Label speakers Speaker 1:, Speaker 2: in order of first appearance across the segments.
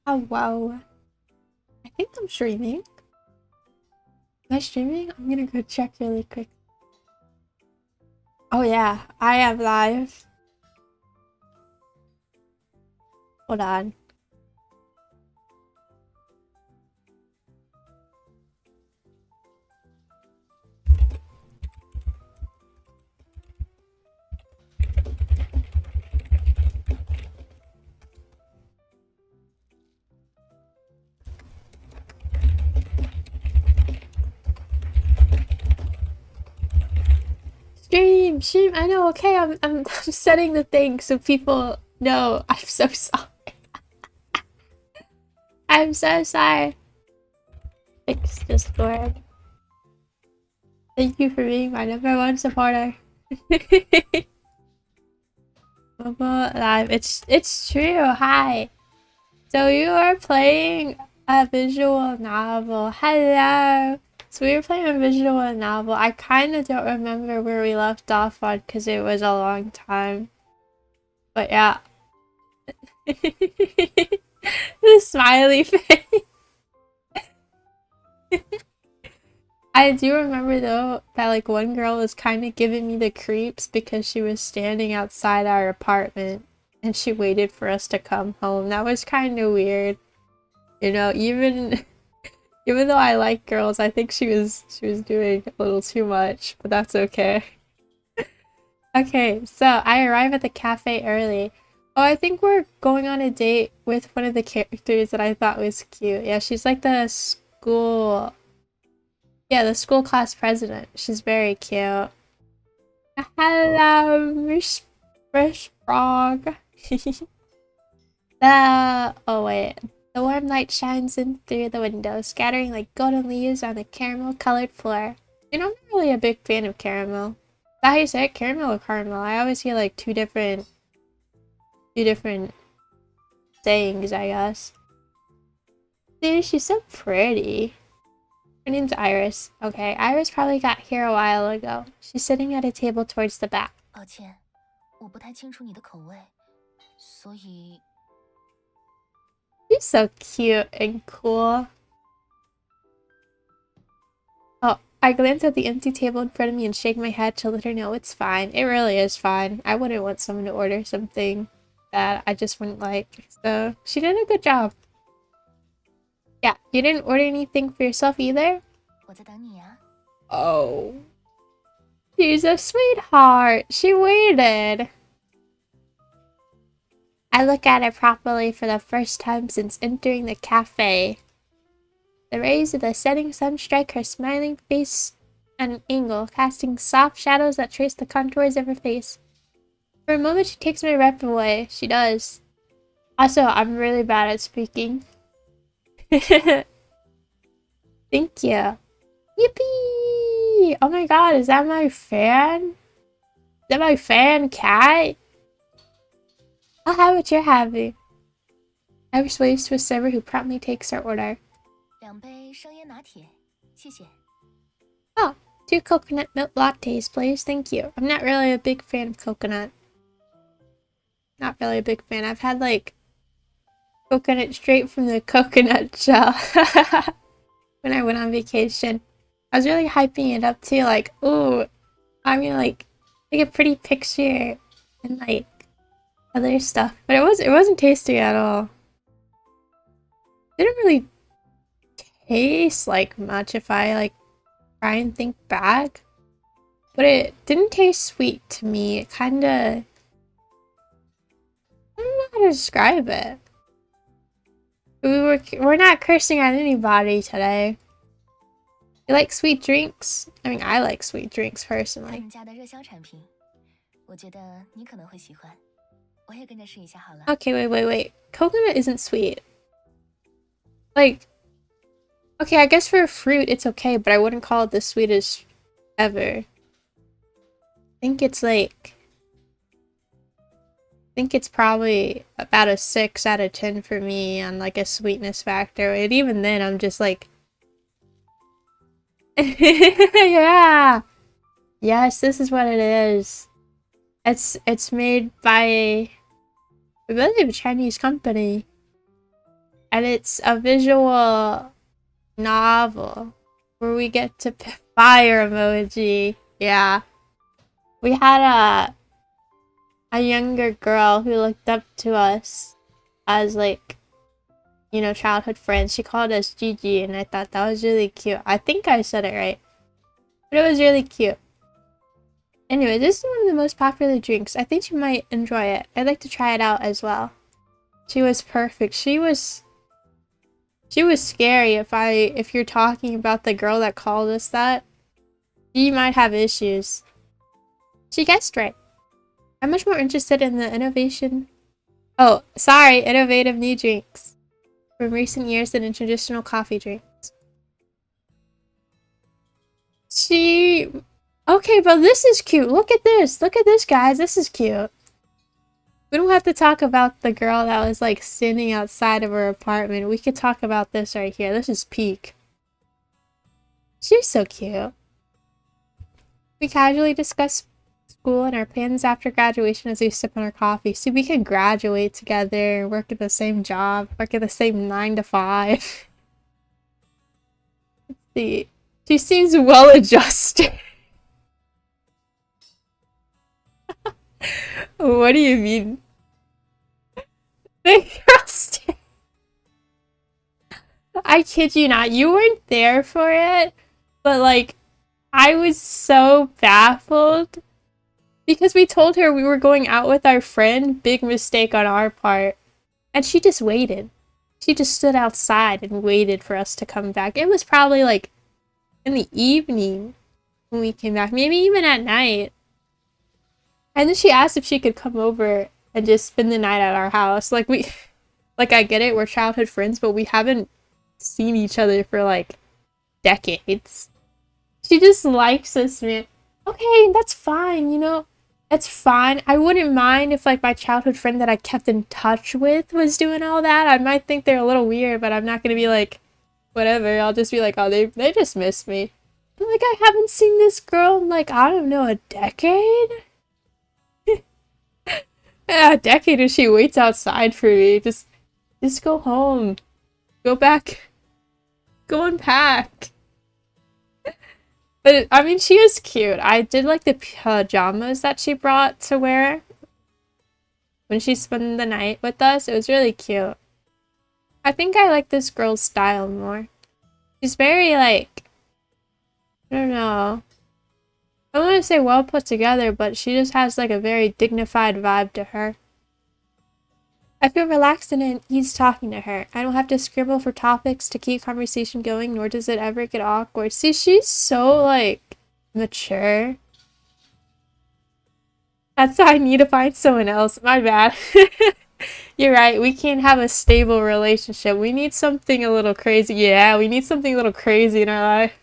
Speaker 1: Oh, wow. I think I'm streaming. Am I streaming? I'm gonna go check really quick. Oh yeah, I am live. Hold on. Stream. I know. Okay, I'm setting the thing so people know. I'm so sorry. I'm so sorry. Fix Discord. Thank you for being my #1 supporter. Mobile Live. It's true. Hi. So you are playing a visual novel. Hello. So we were playing a visual novel. I kind of don't remember where we left off on because it was a long time. But yeah. The smiley face. I do remember though that like one girl was kind of giving me the creeps because she was standing outside our apartment and she waited for us to come home. That was kind of weird. You know, even though I like girls, I think she was doing a little too much, but that's okay. Okay, so I arrive at the cafe early. Oh, I think we're going on a date with one of the characters that I thought was cute. Yeah, she's like the school... Yeah, the school class president. She's very cute. Hello, Miss Fresh Frog. Oh wait. The warm light shines in through the window, scattering like golden leaves on the caramel-colored floor. You know, I'm not really a big fan of caramel. Is that how you say it? Caramel or caramel? I always hear like two different sayings, I guess. Dude, she's so pretty. Her name's Iris. Okay, Iris probably got here a while ago. She's sitting at a table towards the back.
Speaker 2: 抱歉，我不太清楚你的口味，所以
Speaker 1: She's so cute and cool. Oh, I glance at the empty table in front of me and shake my head to let her know it's fine. It really is fine. I wouldn't want someone to order something that I just wouldn't like. So, she did a good job. Yeah, you didn't order anything for yourself either?
Speaker 2: 我在等你啊。
Speaker 1: Oh. She's a sweetheart. She waited. I look at her properly for the first time since entering the cafe. The rays of the setting sun strike her smiling face at an angle, casting soft shadows that trace the contours of her face. For a moment, she takes my breath away. She does. Also, I'm really bad at speaking. Thank you. Yippee! Oh my god, is that my fan? Is that my fan cat? I'll have what you're having. Iris waves to a server who promptly takes our order.
Speaker 2: 2杯生椰拿铁，谢谢。
Speaker 1: Oh, 2 coconut milk lattes, please. Thank you. I'm not really a big fan of coconut. Not really a big fan. I've had like coconut straight from the coconut shell when I went on vacation. I was really hyping it up too, like, ooh, I'm gonna like take a pretty picture and like other stuff. But it wasn't tasty at all. It didn't really taste like much if I like try and think back. But it didn't taste sweet to me. It kinda, I don't know how to describe it. We're not cursing at anybody today. You like sweet drinks? I mean, I like sweet drinks
Speaker 2: 他
Speaker 1: personally.
Speaker 2: 们家的热销产品，我觉得你可能会喜欢，我也跟着试一下好了。
Speaker 1: Okay, wait. Coconut isn't sweet. Like, okay, I guess for a fruit it's okay, but I wouldn't call it the sweetest ever. I think it's probably about a 6 out of 10 for me on like a sweetness factor. And even then, I'm just like, yeah, yes, this is what it is. It's made by, I believe, a Chinese company. and it's a visual novel where we get to fire emoji. Yeah. We had a younger girl who looked up to us as like, you know, childhood friends. She called us Gigi, and I thought that was really cute. I think I said it right. But it was really cute. Anyway, this is one of the most popular drinks. I think you might enjoy it. I'd like to try it out as well. She was perfect. She was scary. If you're talking about the girl that called us that, you might have issues. She guessed right. I'm much more interested in the innovation. Oh, sorry, innovative new drinks from recent years than in traditional coffee drinks. Okay, but this is cute. Look at this. Look at this, guys. This is cute. We don't have to talk about the girl that was like standing outside of her apartment. We could talk about this right here. This is peak. She's so cute. We casually discuss school and our plans after graduation as we sip on our coffee. So we can graduate together, work at the same job, work at the same 9 to 5. Let's see. She seems well adjusted. What do you mean? The girl I kid you not. You weren't there for it, but like, I was so baffled because we told her we were going out with our friend. Big mistake on our part. And she just waited. She just stood outside and waited for us to come back. It was probably like in the evening when we came back, maybe even at night. And then she asked if she could come over and just spend the night at our house. Like I get it, we're childhood friends, but we haven't seen each other for like decades. She just likes us, man. Okay, that's fine, you know. It's fine. I wouldn't mind if like my childhood friend that I kept in touch with was doing all that. I might think they're a little weird, but I'm not gonna be like, whatever. I'll just be like, oh, they just missed me. But like, I haven't seen this girl in like, I don't know, a decade? Yeah, a decade if she waits outside for me. Just go home. Go back. Go unpack. But, I mean, she is cute. I did like the pajamas that she brought to wear when she spent the night with us. It was really cute. I think I like this girl's style more. She's very, like, I don't know. I don't want to say well put together, but she just has, like, a very dignified vibe to her. I feel relaxed and at ease talking to her. I don't have to scribble for topics to keep conversation going, nor does it ever get awkward. See, she's so, like, mature. That's why I need to find someone else. My bad. You're right. We can't have a stable relationship. We need something a little crazy. Yeah, we need something a little crazy in our life.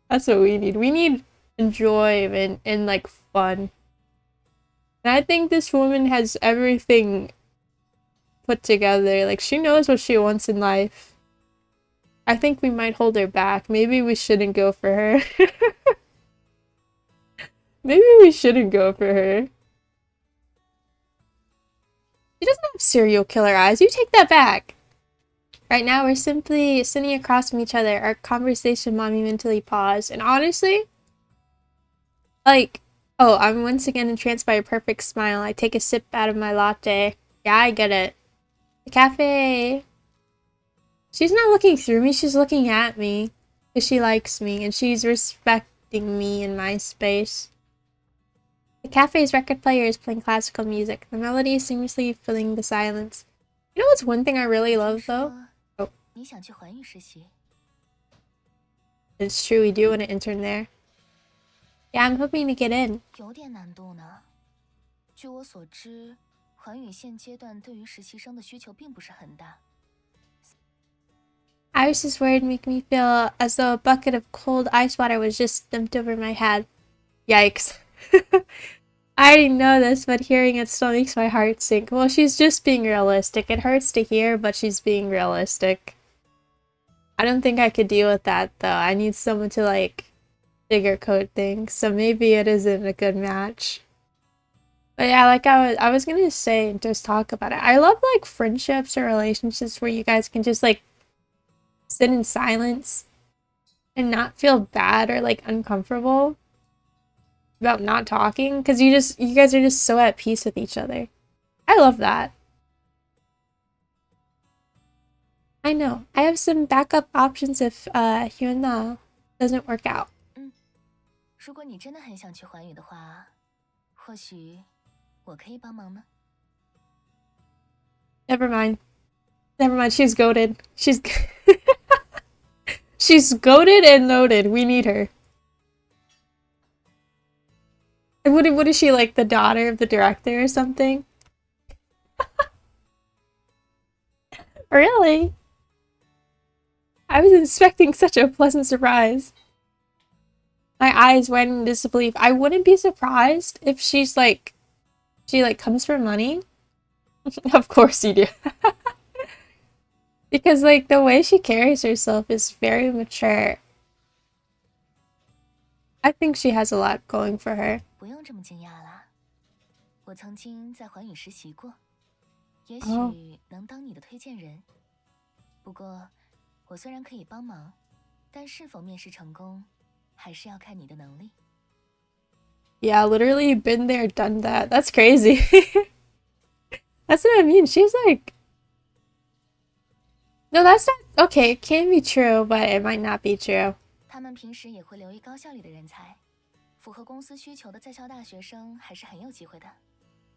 Speaker 1: That's what we need. We need enjoyment and like fun. And I think this woman has everything put together. Like, she knows what she wants in life. I think we might hold her back. Maybe we shouldn't go for her. Maybe we shouldn't go for her. She doesn't have serial killer eyes. You take that back. Right now, we're simply sitting across from each other. Our conversation monumentally paused. And honestly, like, oh, I'm once again entranced by a perfect smile. I take a sip out of my latte. Yeah, I get it. The cafe. She's not looking through me. She's looking at me. Because she likes me. And she's respecting me in my space. The cafe's record player is playing classical music. The melody is seamlessly filling the silence. You know what's one thing I really love, though? Oh. It's true, we do want to intern there. Yeah, I'm hoping to get in. Iris's words make me feel as though a bucket of cold ice water was just dumped over my head. Yikes. I already know this, but hearing it still makes my heart sink. Well, she's just being realistic. It hurts to hear, but she's being realistic. I don't think I could deal with that, though. I need someone to, like, sugarcoat things, so maybe it isn't a good match. But yeah, like I was gonna say, just talk about it. I love like friendships or relationships where you guys can just like sit in silence and not feel bad or like uncomfortable about not talking because you guys are just so at peace with each other. I love that. I know. I have some backup options if Hyuna doesn't work out.
Speaker 2: 如果你真的很想去环宇的话，或许我可以帮忙呢。
Speaker 1: Never mind. Never mind. She's goaded. She's she's goaded and loaded. We need her. What is she, like the daughter of the director or something? Really? I was expecting such a pleasant surprise. My eyes went in disbelief. I wouldn't be surprised if she like comes for money. Of course you do. Because like the way she carries herself is very mature. I think she has a lot going for her.
Speaker 2: 不用这么惊讶啦，我曾经在环宇实习过，也许能当你的推荐人。不过，我虽然可以帮忙，但是否面试成功，还是要看你的能力。
Speaker 1: Yeah, literally been there, done that. That's crazy. That's what I mean. She's like... No, that's not... Okay, it can be true, but it might not be true.
Speaker 2: 他们平时也会留意高效率的人才，符合公司需求的在校大学生还是很有机会的。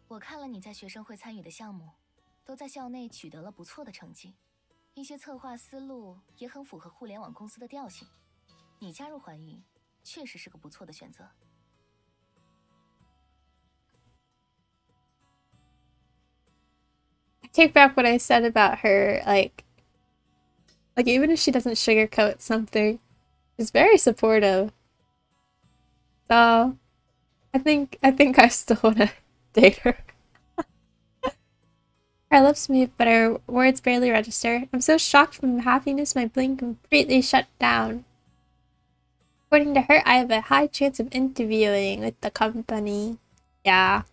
Speaker 2: 我看了你在学生会参与的项目，都在校内取得了不错的成绩，一些策划思路也很符合互联网公司的调性。你加入环宇，确实是个不错的选择。
Speaker 1: I take back what I said about her, like even if she doesn't sugarcoat something, she's very supportive. So I think I still wanna date her. Her lips move, but her words barely register. I'm so shocked from happiness my brain completely shut down. According to her, I have a high chance of interviewing with the company. Yeah.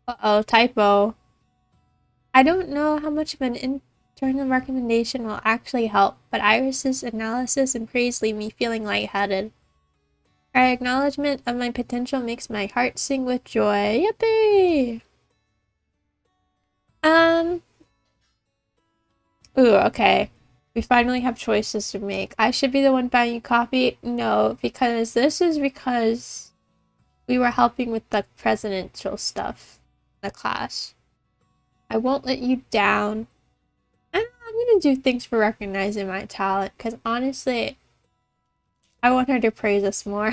Speaker 1: Uh-oh, typo. I don't know how much of an internal recommendation will actually help, but Iris's analysis and praise leave me feeling lightheaded. Her acknowledgement of my potential makes my heart sing with joy. Yippee! Ooh, okay. We finally have choices to make. I should be the one buying you coffee? No, because we were helping with the presidential stuff in the class. I won't let you down. I'm gonna do things for recognizing my talent, because honestly, I want her to praise us more.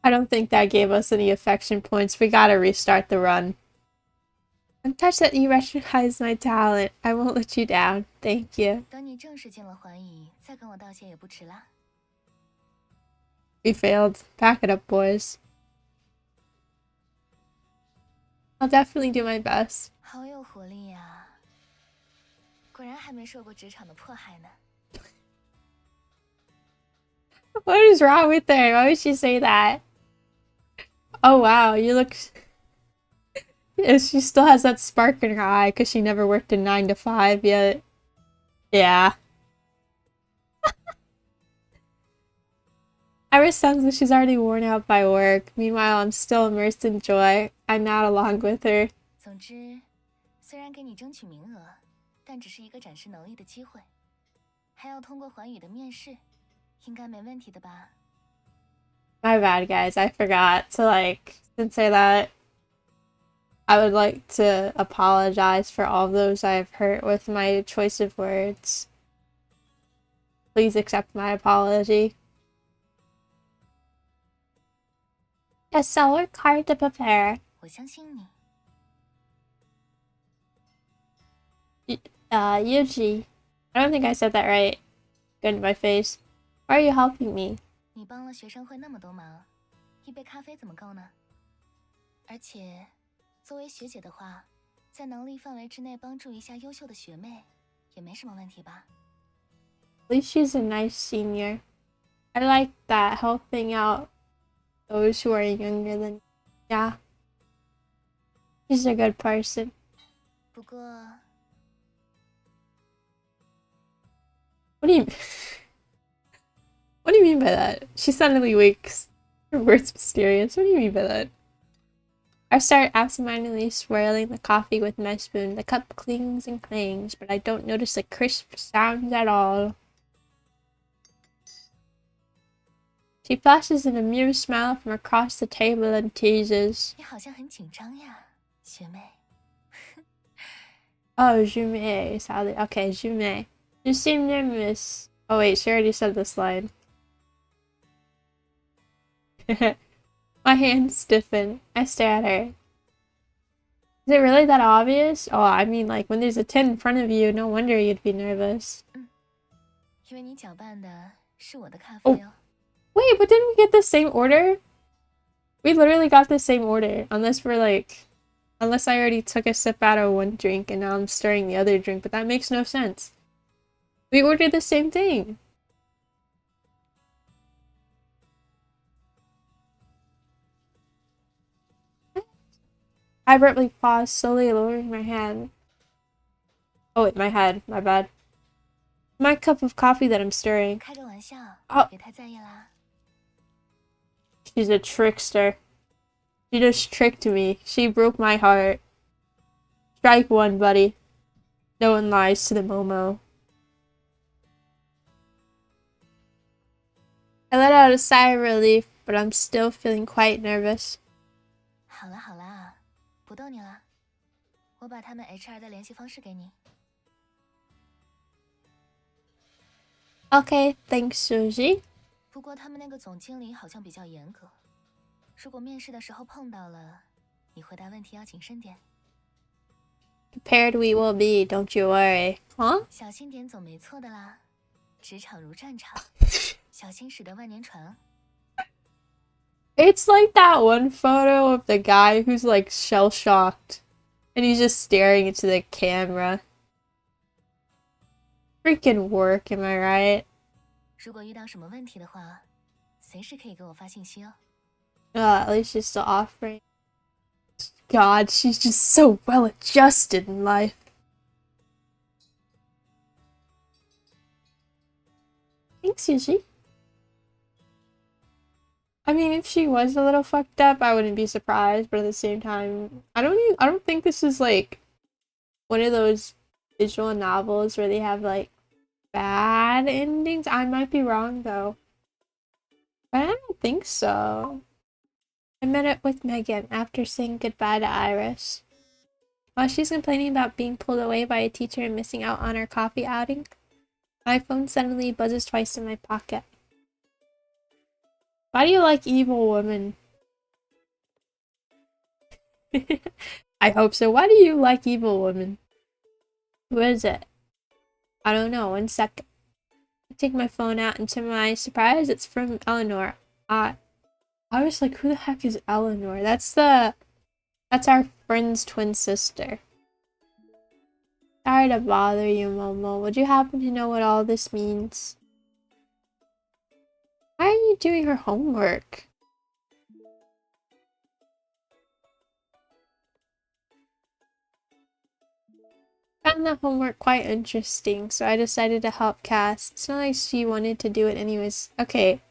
Speaker 1: I don't think that gave us any affection points. We gotta restart the run. I'm touched that you recognize my talent. I won't let you down. Thank you.
Speaker 2: 等你正式进了环宇，再跟我道谢也不迟啦。
Speaker 1: We failed. Pack it up, boys. I'll definitely do my best.
Speaker 2: 好有活力呀！果然还没受过职场的迫害呢。
Speaker 1: What is wrong with her? Why would she say that? Oh wow, you look... Yeah, she still has that spark in her eye because she never worked a 9 to 5 yet. Yeah. Iris sounds like she's already worn out by work. Meanwhile, I'm still immersed in joy. I nod along with her.
Speaker 2: 总之，虽然给你争取名额，但只是一个展示能力的机会，还要通过环宇的面试，应该没问题的吧？
Speaker 1: My bad, guys. I forgot to, didn't say that. I would like to apologize for all those I have hurt with my choice of words. Please accept my apology. Yes, I'll work hard to prepare.
Speaker 2: 我相信你。
Speaker 1: Yuji. I don't think I said that right. Good in my face. Why are you helping me?
Speaker 2: 你帮了学生会那么多忙，一杯咖啡怎么够呢？而且，作为学姐的话，在能力范围之内帮助一下优秀的学妹，也没什么问题吧？
Speaker 1: At least she's a nice senior. I like that, helping out those who are younger than. Yeah. She's a good person.
Speaker 2: 不过
Speaker 1: What do you What do you mean by that? She suddenly wakes. Her words mysterious. What do you mean by that? I start absentmindedly swirling the coffee with my spoon. The cup clings and clangs, but I don't notice the crisp sounds at all. She flashes an amused smile from across the table and teases.
Speaker 2: 你好像很紧张呀，学妹。
Speaker 1: Oh, Jume, Sally. Okay, Jume. You seem nervous. Oh wait, she already said this line. My hands stiffen. I stare at her. Is it really that obvious? Oh, I mean, like, when there's a 10 in front of you, no wonder you'd be nervous.
Speaker 2: 因为你搅拌的是我的咖啡
Speaker 1: Oh.
Speaker 2: 哦。
Speaker 1: Wait, but didn't we get the same order? We literally got the same order. Unless we're like... Unless I already took a sip out of one drink and now I'm stirring the other drink, but that makes no sense. We ordered the same thing. I abruptly paused, slowly lowering my hand. Oh wait, my head. My bad. My cup of coffee that I'm stirring.
Speaker 2: 开个玩笑，
Speaker 1: Oh.
Speaker 2: 别太在意啦。
Speaker 1: She's a trickster. She just tricked me. She broke my heart. Strike one, buddy. No one lies to the Momo. I let out a sigh of relief, but I'm still feeling quite nervous.
Speaker 2: 好啦好啦，不逗你了。我把他们 HR 的联系方式给你。
Speaker 1: Okay, thanks, Suzy.
Speaker 2: 不过他们那个总经理好像比较严格，如果面试的时候碰到了，你回答问题要谨慎点。
Speaker 1: Prepared we will be, don't you worry. Huh?
Speaker 2: 小心点总没错的啦。职场如战场，小心驶得万年船。
Speaker 1: It's like that one photo of the guy who's like shell-shocked. And he's just staring into the camera. Freaking work, am I right?
Speaker 2: 如果遇到什么问题的话，随时可以给我发信息哦。
Speaker 1: At least she's still offering. God, she's just so well adjusted in life. Thanks, Yuji. I mean, if she was a little fucked up, I wouldn't be surprised, but at the same time, I don't think this is like one of those visual novels where they have like bad endings. I might be wrong though. But I don't think so. I met up with Megan after saying goodbye to Iris. While she's complaining about being pulled away by a teacher and missing out on her coffee outing, my phone suddenly buzzes twice in my pocket. Why do you like evil women? I hope so. Why do you like evil women? Who is it? I don't know. 1 second. I take my phone out and to my surprise, it's from Eleanor. I was like, who the heck is Eleanor? That's our friend's twin sister. Sorry to bother you, Momo. Would you happen to know what all this means? Why are you doing her homework? I found that homework quite interesting, so I decided to help Cass. It's not like she wanted to do it anyways. Okay.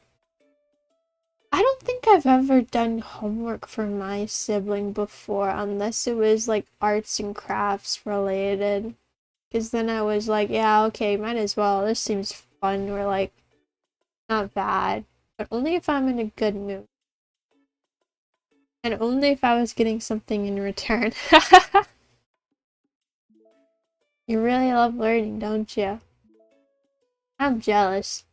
Speaker 1: I don't think I've ever done homework for my sibling before, unless it was like arts and crafts related. Because then I was like, yeah, okay, might as well. This seems fun or like not bad. But only if I'm in a good mood. And only if I was getting something in return. You really love learning, don't you? I'm jealous.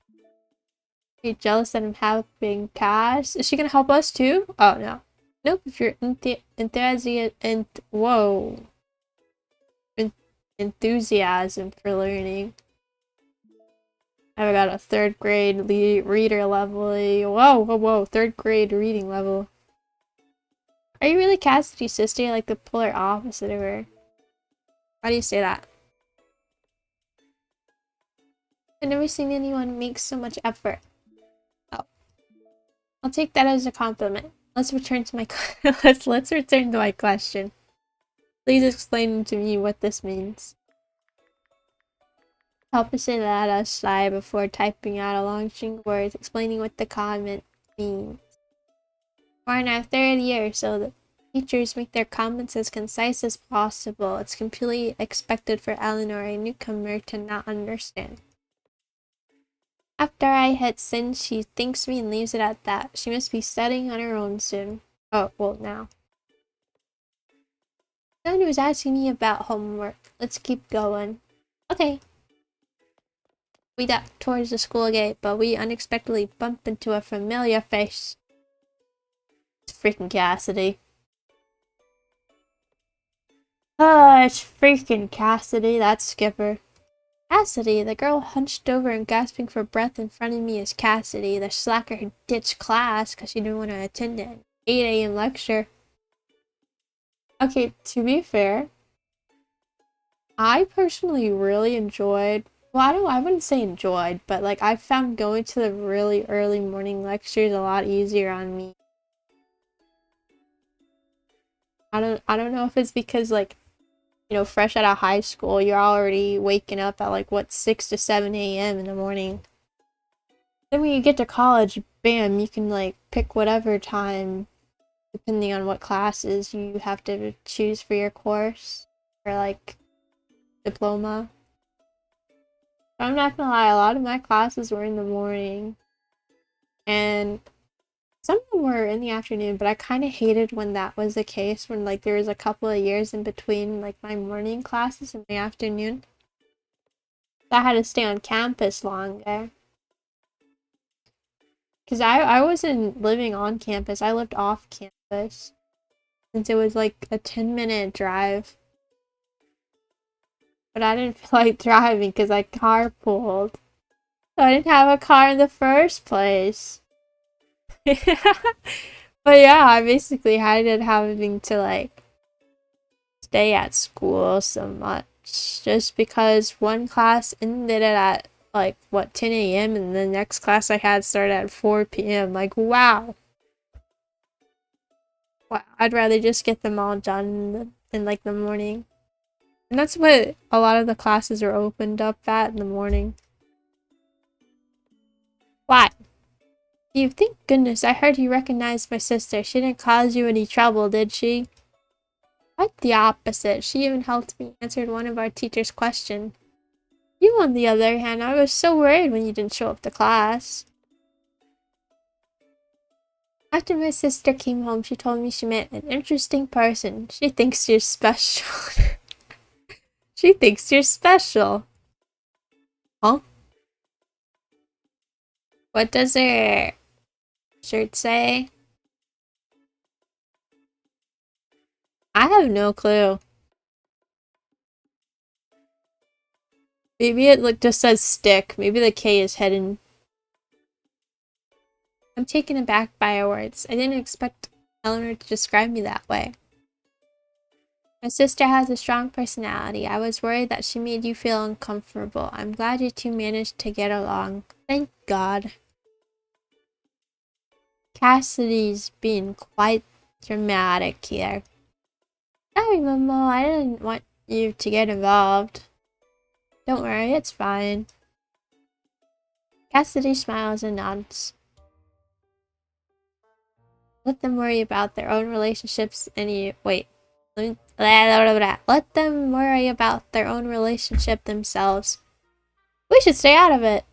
Speaker 1: Are you jealous that I'm helping Cass? Is she gonna help us too? Oh, no. Nope, if you're enthusiasm for learning. I've got a 3rd grade reader level. Whoa. 3rd grade reading level. Are you really Cassidy's sister? You're like the polar opposite of her. Why do you say that? I've never seen anyone make so much effort. I'll take that as a compliment. Let's return to my let's return to my question. Please explain to me what this means. Helplessly let us slide before typing out a long string of words explaining what the comment means. We're in our third year, so the teachers make their comments as concise as possible. It's completely expected for Eleanor, a newcomer, to not understand. After I hit send, she thanks me and leaves it at that. She must be studying on her own soon. Oh, well, now. Someone was asking me about homework. Let's keep going. Okay. We got towards the school gate, but we unexpectedly bumped into a familiar face. It's freaking Cassidy. Oh, it's freaking Cassidy, that's Skipper. Cassidy, the girl hunched over and gasping for breath in front of me is Cassidy, the slacker who ditched class because she didn't want to attend an 8 a.m. lecture. Okay, to be fair, I personally really enjoyed, well, I wouldn't say enjoyed, but like I found going to the really early morning lectures a lot easier on me. I don't know if it's because like, you know, fresh out of high school, you're already waking up at like what 6 to 7 a.m. in the morning. Then when you get to college, bam, you can like pick whatever time depending on what classes you have to choose for your course or like diploma. But I'm not gonna lie, a lot of my classes were in the morning and some of them were in the afternoon, but I kind of hated when that was the case, when like there was a couple of years in between like my morning classes and my afternoon. So I had to stay on campus longer. Because I wasn't living on campus, I lived off campus. Since it was like a 10-minute drive. But I didn't feel like driving because I carpooled. So I didn't have a car in the first place. But yeah, I basically hated having to like stay at school so much. Just because one class ended at like what 10 a.m. and the next class I had started at 4 p.m. Like wow. Wow, I'd rather just get them all done in like the morning. And that's what a lot of the classes are opened up at in the morning. Why? You thank goodness I heard you recognized my sister. She didn't cause you any trouble, did she? Quite the opposite. She even helped me answer one of our teacher's questions. You, on the other hand, I was so worried when you didn't show up to class. After my sister came home, she told me she met an interesting person. She thinks you're special. She thinks you're special. Huh? What does her shirt say? I have no clue. Maybe it just says stick. Maybe the K is hidden. I'm taken aback by her words. I didn't expect Eleanor to describe me that way. My sister has a strong personality. I was worried that she made you feel uncomfortable. I'm glad you two managed to get along. Thank God. Cassidy's being quite dramatic here. Sorry, Momo. I didn't want you to get involved. Don't worry, it's fine. Cassidy smiles and nods. Let them worry about their own relationships and you- wait. Let them worry about their own relationship themselves. We should stay out of it.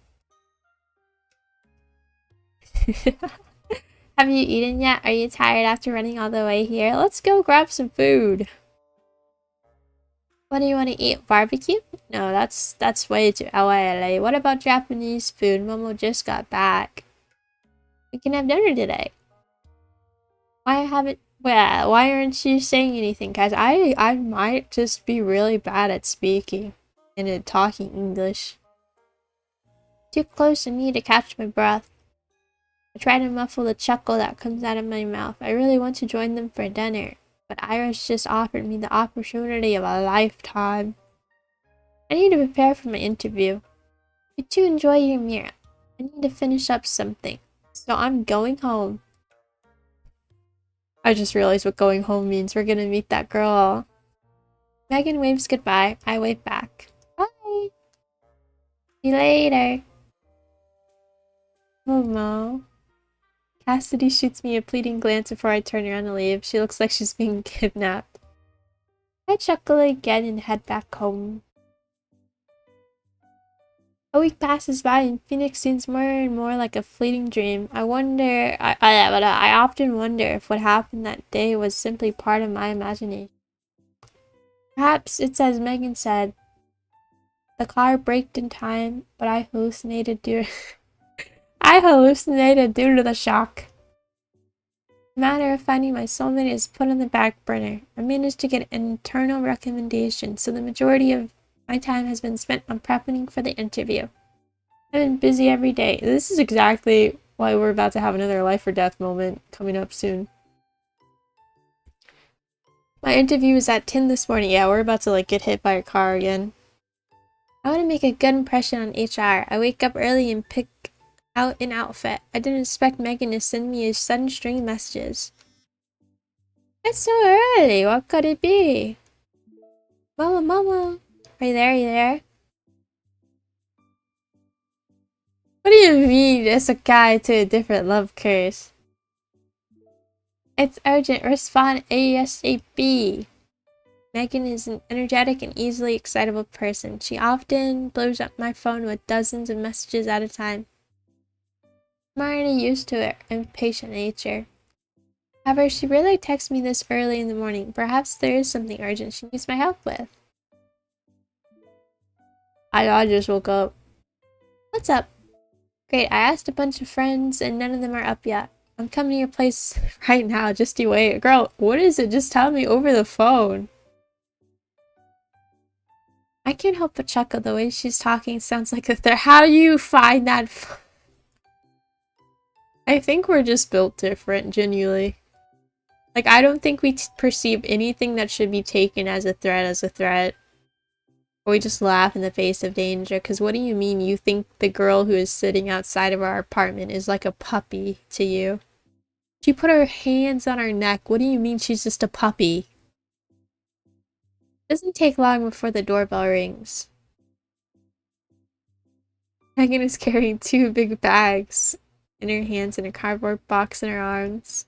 Speaker 1: Have you eaten yet? Are you tired after running all the way here? Let's go grab some food. What do you want to eat? Barbecue? No, that's way too LA. What about Japanese food? Momo just got back. We can have dinner today. Why aren't you saying anything, guys? I might just be really bad at speaking and at talking English. Too close to me to catch my breath. I try to muffle the chuckle that comes out of my mouth. I really want to join them for dinner, but Iris just offered me the opportunity of a lifetime. I need to prepare for my interview. You two enjoy your meal. I need to finish up something. So I'm going home. I just realized what going home means. We're gonna meet that girl. Megan waves goodbye. I wave back. Bye. See you later. Momo. Cassidy shoots me a pleading glance before I turn around to leave. She looks like she's being kidnapped. I chuckle again and head back home. A week passes by and Phoenix seems more and more like a fleeting dream. I often wonder if what happened that day was simply part of my imagination. Perhaps it's as Megan said, the car braked in time, but I hallucinated due to the shock. The matter of finding my soulmate is put on the back burner. I managed to get an internal recommendation, so the majority of my time has been spent on prepping for the interview. I've been busy every day. This is exactly why we're about to have another life or death moment coming up soon. My interview was at 10 this morning. Yeah, we're about to like get hit by a car again. I want to make a good impression on HR. I wake up early and pick out an outfit. I didn't expect Megan to send me a sudden string of messages. It's so early. What could it be? Mama. Are you there? Are you there? What do you mean it's a guy to a different love curse? It's urgent. Respond ASAP. Megan is an energetic and easily excitable person. She often blows up my phone with dozens of messages at a time. I'm already used to her impatient nature. However, she rarely texts me this early in the morning. Perhaps there is something urgent she needs my help with. I just woke up. What's up? Great, I asked a bunch of friends and none of them are up yet. I'm coming to your place right now, just you wait. Girl, what is it? Just tell me over the phone. I can't help but chuckle. The way she's talking sounds like a threat. How do you find that? I think we're just built different, genuinely. Like, I don't think we perceive anything that should be taken as a threat. Or we just laugh in the face of danger. Because what do you mean you think the girl who is sitting outside of our apartment is like a puppy to you? She put her hands on her neck. What do you mean she's just a puppy? It doesn't take long before the doorbell rings. Megan is carrying two big bags in her hands and a cardboard box in her arms.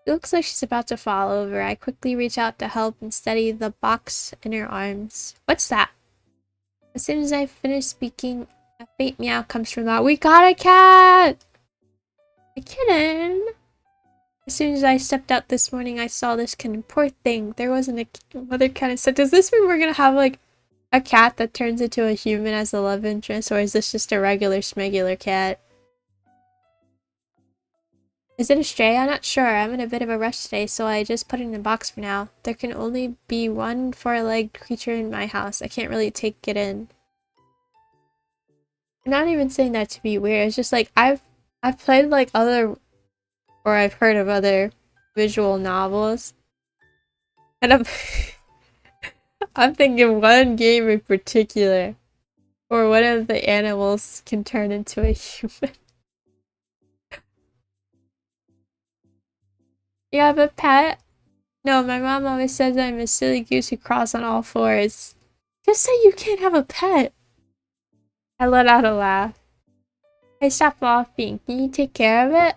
Speaker 1: It looks like she's about to fall over. I quickly reach out to help and steady the box in her arms. What's that? As soon as I finish speaking, a faint meow comes from that. We got a cat! A kitten! As soon as I stepped out this morning, I saw this kitten. Poor thing. There wasn't a mother cat. So does this mean we're gonna have like a cat that turns into a human as a love interest? Or is this just a regular smegular cat? Is it a stray? I'm not sure. I'm in a bit of a rush today, so I just put it in a box for now. There can only be one four-legged creature in my house. I can't really take it in. I'm not even saying that to be weird. It's just like I've played like I've heard of other visual novels. And I'm thinking one game in particular where one of the animals can turn into a human. You have a pet? No, my mom always says I'm a silly goose who crawls on all fours. Just say you can't have a pet. I let out a laugh. I stopped laughing. Can you take care of it?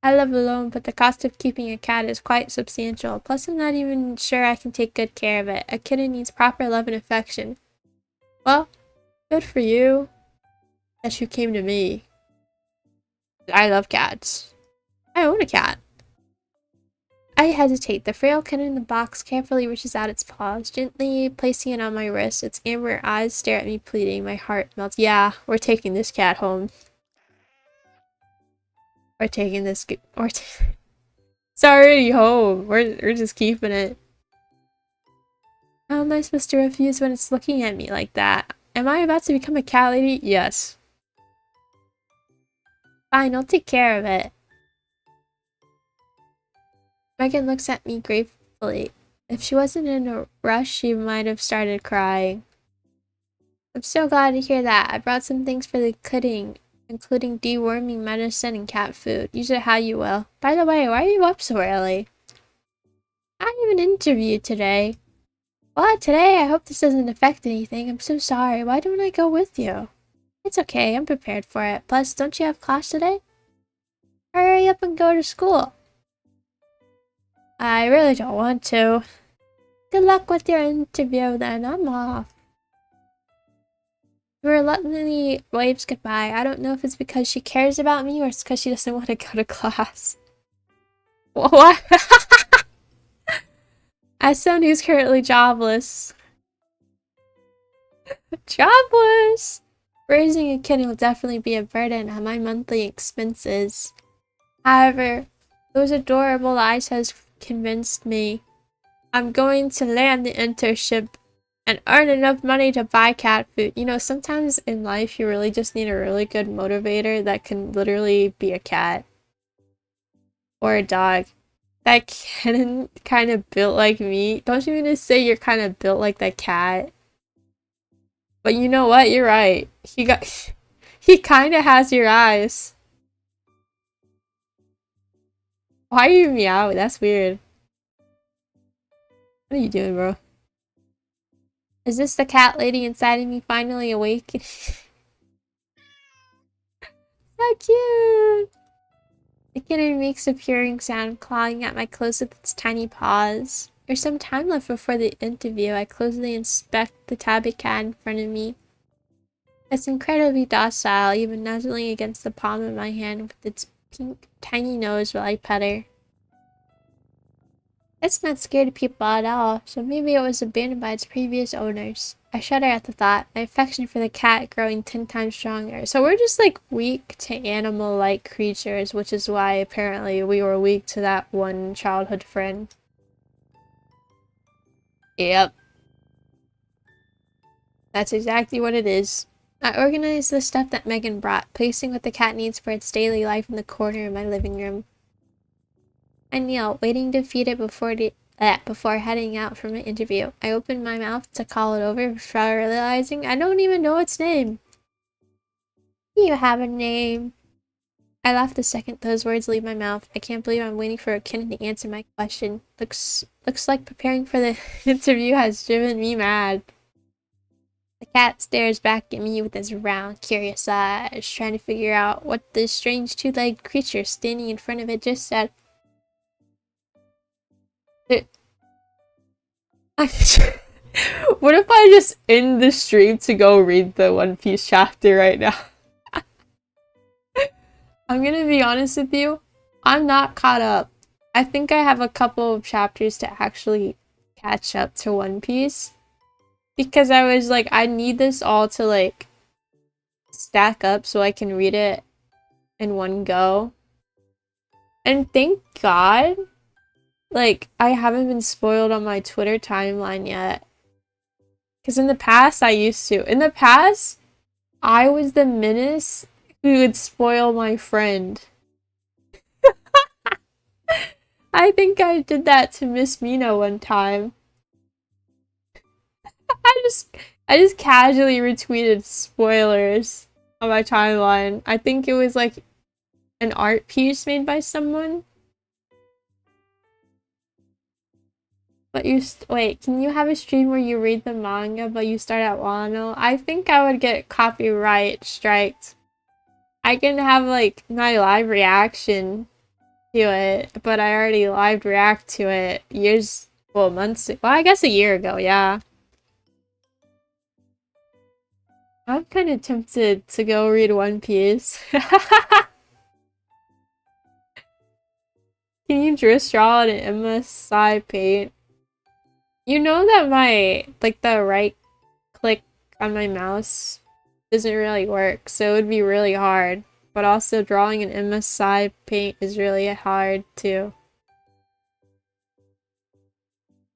Speaker 1: I live alone, but the cost of keeping a cat is quite substantial. Plus, I'm not even sure I can take good care of it. A kitten needs proper love and affection. Well, good for you that you came to me. I love cats. I own a cat. I hesitate. The frail kitten in the box carefully reaches out its paws, gently placing it on my wrist. Its amber eyes stare at me pleading. My heart melts. Yeah, we're taking this cat home. We're taking this... It's already home. We're just keeping it. How am I supposed to refuse when it's looking at me like that? Am I about to become a cat lady? Yes. Fine, I'll take care of it. Megan looks at me gratefully. If she wasn't in a rush, she might have started crying. I'm so glad to hear that. I brought some things for the kitten including deworming medicine and cat food. Use it how you will. By the way, why are you up so early? I have an interview today. What? Today? I hope this doesn't affect anything. I'm so sorry. Why don't I go with you? It's okay. I'm prepared for it. Plus, don't you have class today? Hurry up and go to school. I really don't want to. Good luck with your interview then. I'm off. We reluctantly waves goodbye. I don't know if it's because she cares about me or it's because she doesn't want to go to class. What? As someone who's currently jobless. Jobless! Raising a kid will definitely be a burden on my monthly expenses. However, those adorable eyes has convinced me. I'm going to land the internship and earn enough money to buy cat food. You know, sometimes in life you really just need a really good motivator that can literally be a cat. Or a dog. That can kind of built like me. Don't you mean to say you're kind of built like that cat? But you know what? You're right. He kind of has your eyes. Why are you meowing? That's weird. What are you doing, bro? Is this the cat lady inside of me finally awakening? So cute! The kitten makes a purring sound, clawing at my clothes with its tiny paws. There's some time left before the interview. I closely inspect the tabby cat in front of me. It's incredibly docile, even nuzzling against the palm of my hand with its pink, tiny nose while I pet her. It's not scared of people at all, so maybe it was abandoned by its previous owners. I shudder at the thought, my affection for the cat growing 10 times stronger. So we're just like weak to animal-like creatures, which is why apparently we were weak to that one childhood friend. Yep. That's exactly what it is. I organized the stuff that Megan brought, placing what the cat needs for its daily life in the corner of my living room. I kneel, waiting to feed it before heading out for my interview. I opened my mouth to call it over before realizing I don't even know its name. You have a name. I laughed the second those words leave my mouth. I can't believe I'm waiting for a kitten to answer my question. Looks like preparing for the interview has driven me mad. The cat stares back at me with its round, curious eyes, trying to figure out what this strange two-legged creature standing in front of it just said. What if I just end the stream to go read the One Piece chapter right now? I'm gonna be honest with you, I'm not caught up. I think I have a couple of chapters to actually catch up to One Piece. Because I was like, I need this all to like stack up so I can read it in one go. And thank God, like, I haven't been spoiled on my Twitter timeline yet. Because in the past, I used to. In the past, I was the menace who would spoil my friend. I think I did that to Miss Mina one time. I just casually retweeted spoilers on my timeline. I think it was like an art piece made by someone. But wait, can you have a stream where you read the manga but you start at Wano? I think I would get copyright striked. I can have like my live reaction to it, but I already live react to it months, well, I guess a year ago, yeah. I'm kind of tempted to go read One Piece. Can you just draw an MSI paint? You know that the right click on my mouse doesn't really work, so it would be really hard. But also drawing an MSI paint is really hard too.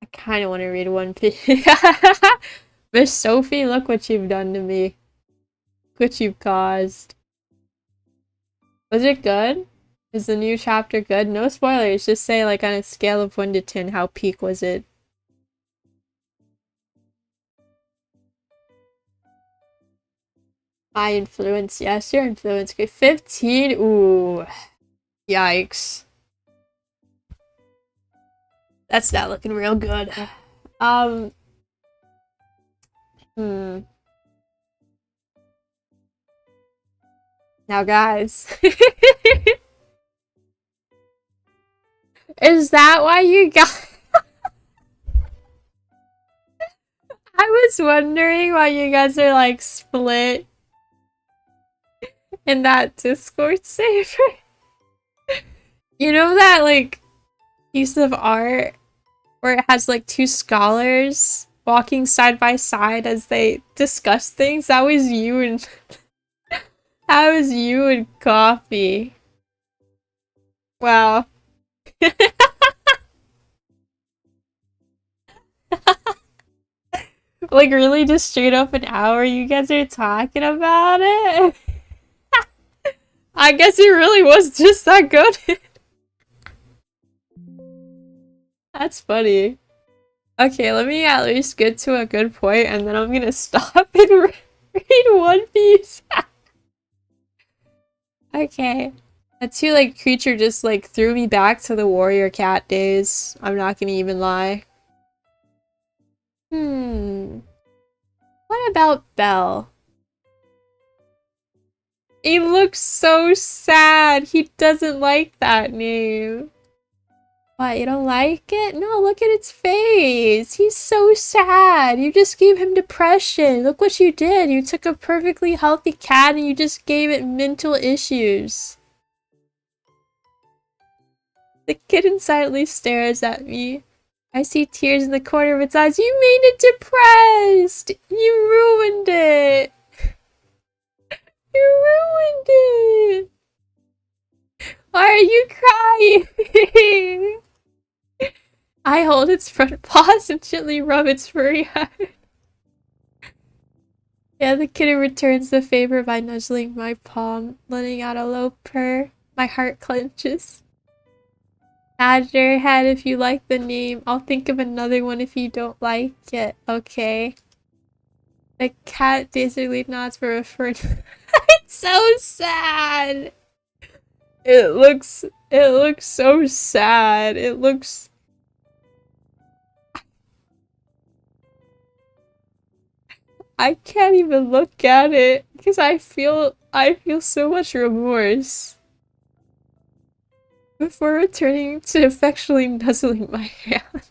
Speaker 1: I kind of want to read One Piece. Miss Sophie, look what you've done to me. Look what you've caused. Was it good? Is the new chapter good? No spoilers, just say like on a scale of 1 to 10, how peak was it? My influence, yes, your influence. Okay, 15. Ooh. Yikes. That's not looking real good. Um. Hmm. Now, guys. Is that why you got... I was wondering why you guys are, like, split in that Discord server. You know that, like, piece of art where it has, like, two scholars walking side by side as they discuss things? That was you and... that was you and Coffee. Wow. Like, really, just straight up an hour you guys are talking about it? I guess it really was just that good. That's funny. Okay, let me at least get to a good point and then I'm gonna stop and read One Piece. Okay. That two, like, creature just, like, threw me back to the warrior cat days. I'm not gonna even lie. What about Belle? He looks so sad. He doesn't like that name. What, you don't like it? No, look at its face. He's so sad. You just gave him depression. Look what you did. You took a perfectly healthy cat and you just gave it mental issues. The kitten silently stares at me. I see tears in the corner of its eyes. You made it depressed! You ruined it! You ruined it! Why are you crying? I hold its front paws and gently rub its furry head. Yeah, the kitten returns the favor by nuzzling my palm, letting out a low purr. My heart clenches. Nod your head if you like the name. I'll think of another one if you don't like it. Okay. The cat basically nods for a fern. It's so sad. It looks so sad. It looks... I can't even look at it because I feel so much remorse. Before returning to affectionately nuzzling my hand.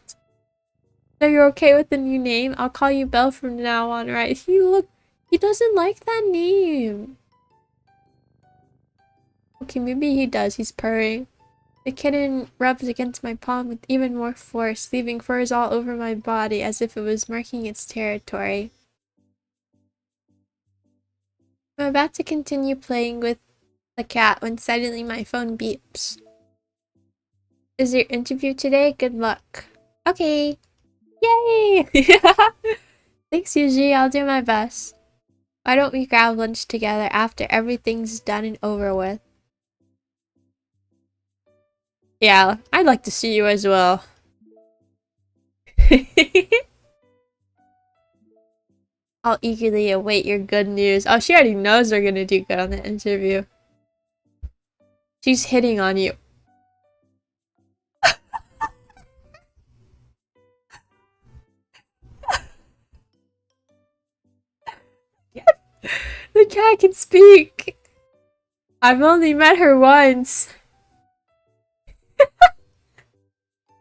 Speaker 1: So you're okay with the new name? I'll call you Belle from now on, right? He doesn't like that name. Okay, maybe he does. He's purring. The kitten rubs against my palm with even more force, leaving furs all over my body as if it was marking its territory. I'm about to continue playing with the cat when suddenly my phone beeps. Is your interview today? Good luck. Okay. Yay! Thanks, Yuji. I'll do my best. Why don't we grab lunch together after everything's done and over with? Yeah, I'd like to see you as well. I'll eagerly await your good news. Oh, she already knows we're gonna do good on the interview. She's hitting on you. The cat can speak. I've only met her once.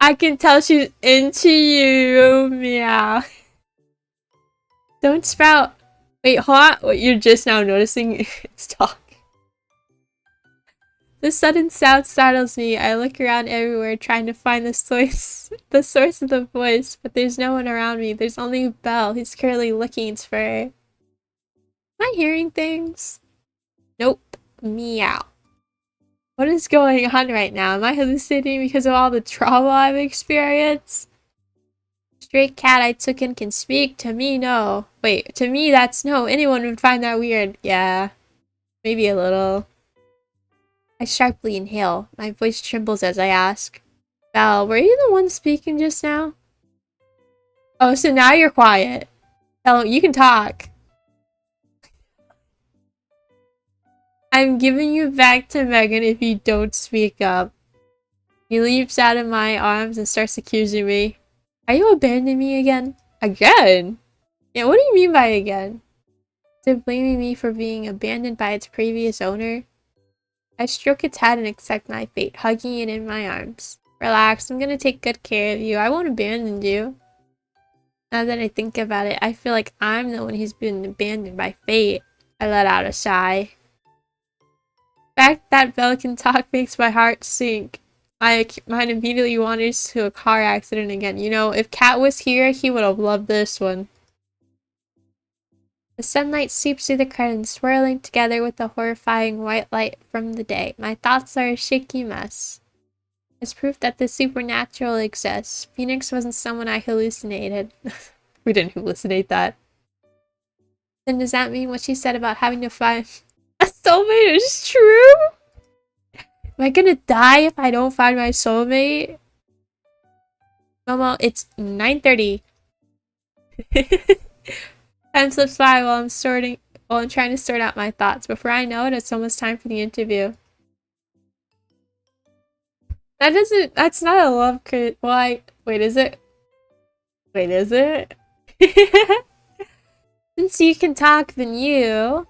Speaker 1: I can tell she's into you. Meow. Don't sprout. Wait, hold on. What, you're just now noticing it's talking. The sudden sound startles me. I look around everywhere trying to find the source of the voice, but there's no one around me. There's only Belle, who's currently licking its fur. Am I hearing things? Nope. Meow. What is going on right now? Am I hallucinating because of all the trauma I've experienced? Stray cat I took in can speak. To me, no. Wait, to me, that's no. Anyone would find that weird. Yeah. Maybe a little. I sharply inhale. My voice trembles as I ask. Val, were you the one speaking just now? Oh, so now you're quiet. Hell, you can talk. I'm giving you back to Megan if you don't speak up. He leaps out of my arms and starts accusing me. Are you abandoning me again? Again? Yeah, what do you mean by again? Is it blaming me for being abandoned by its previous owner? I stroke its head and accept my fate, hugging it in my arms. Relax, I'm gonna take good care of you. I won't abandon you. Now that I think about it, I feel like I'm the one who's been abandoned by fate. I let out a sigh. The fact that Bella can talk makes my heart sink. My mind immediately wanders to a car accident again. You know, if Kat was here, he would have loved this one. The sunlight seeps through the curtains, swirling together with the horrifying white light from the day. My thoughts are a shaky mess. As proof that the supernatural exists, Phoenix wasn't someone I hallucinated. We didn't hallucinate that. Then does that mean what she said about having to find a soulmate is true? Am I gonna die if I don't find my soulmate? Momo, it's 9:30. Time slips by while I'm trying to sort out my thoughts. Before I know it, it's almost time for the interview. That's not a love why, wait, is it? Wait, is it? Since you can talk, then you...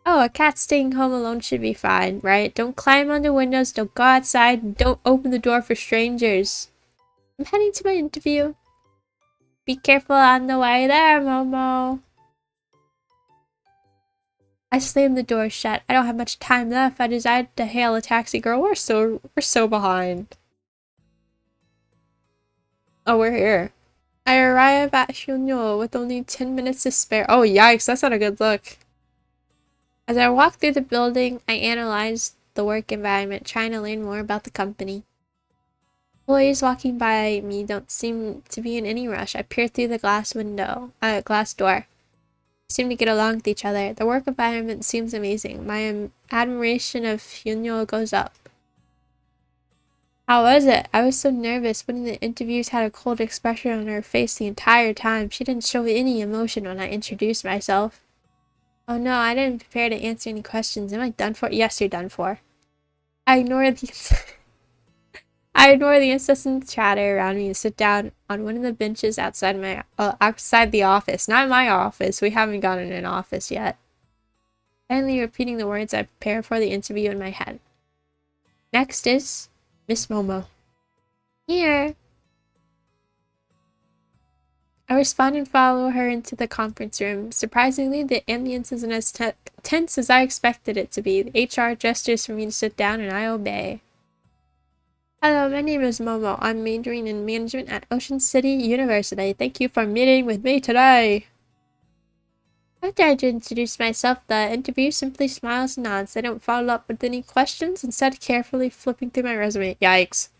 Speaker 1: Oh, a cat staying home alone should be fine, right? Don't climb onto windows, don't go outside, and don't open the door for strangers. I'm heading to my interview. Be careful on the way there, Momo. I slammed the door shut. I don't have much time left. I decided to hail a taxi. Girl, we're so behind. Oh, we're here. I arrive at Hyunyo with only 10 minutes to spare. Oh, yikes, that's not a good look. As I walk through the building, I analyze the work environment, trying to learn more about the company. Employees walking by me don't seem to be in any rush. I peer through the glass door. They seem to get along with each other. The work environment seems amazing. My admiration of Hyunyo goes up. How was it? I was so nervous. One of the interviewers had a cold expression on her face the entire time. She didn't show any emotion when I introduced myself. Oh no, I didn't prepare to answer any questions. Am I done for? Yes, you're done for. I ignore the incessant chatter around me and sit down on one of the benches outside the office. Not my office. We haven't gotten an office yet. Finally repeating the words I prepared for the interview in my head. Next is Miss Momo. Here. I respond and follow her into the conference room. Surprisingly, the ambience isn't as tense as I expected it to be. The HR gestures for me to sit down and I obey. Hello, my name is Momo. I'm majoring in management at Ocean City University. Thank you for meeting with me today. After I introduce myself, the interviewer simply smiles and nods. I don't follow up with any questions, instead carefully flipping through my resume. Yikes.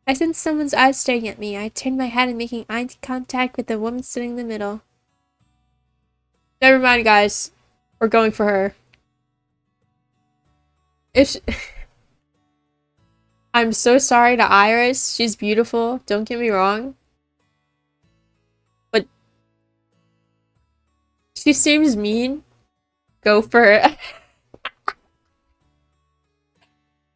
Speaker 1: I sense someone's eyes staring at me. I turn my head and making eye contact with the woman sitting in the middle. Never mind, guys. We're going for her. I'm so sorry to Iris. She's beautiful. Don't get me wrong. But she seems mean. Go for it.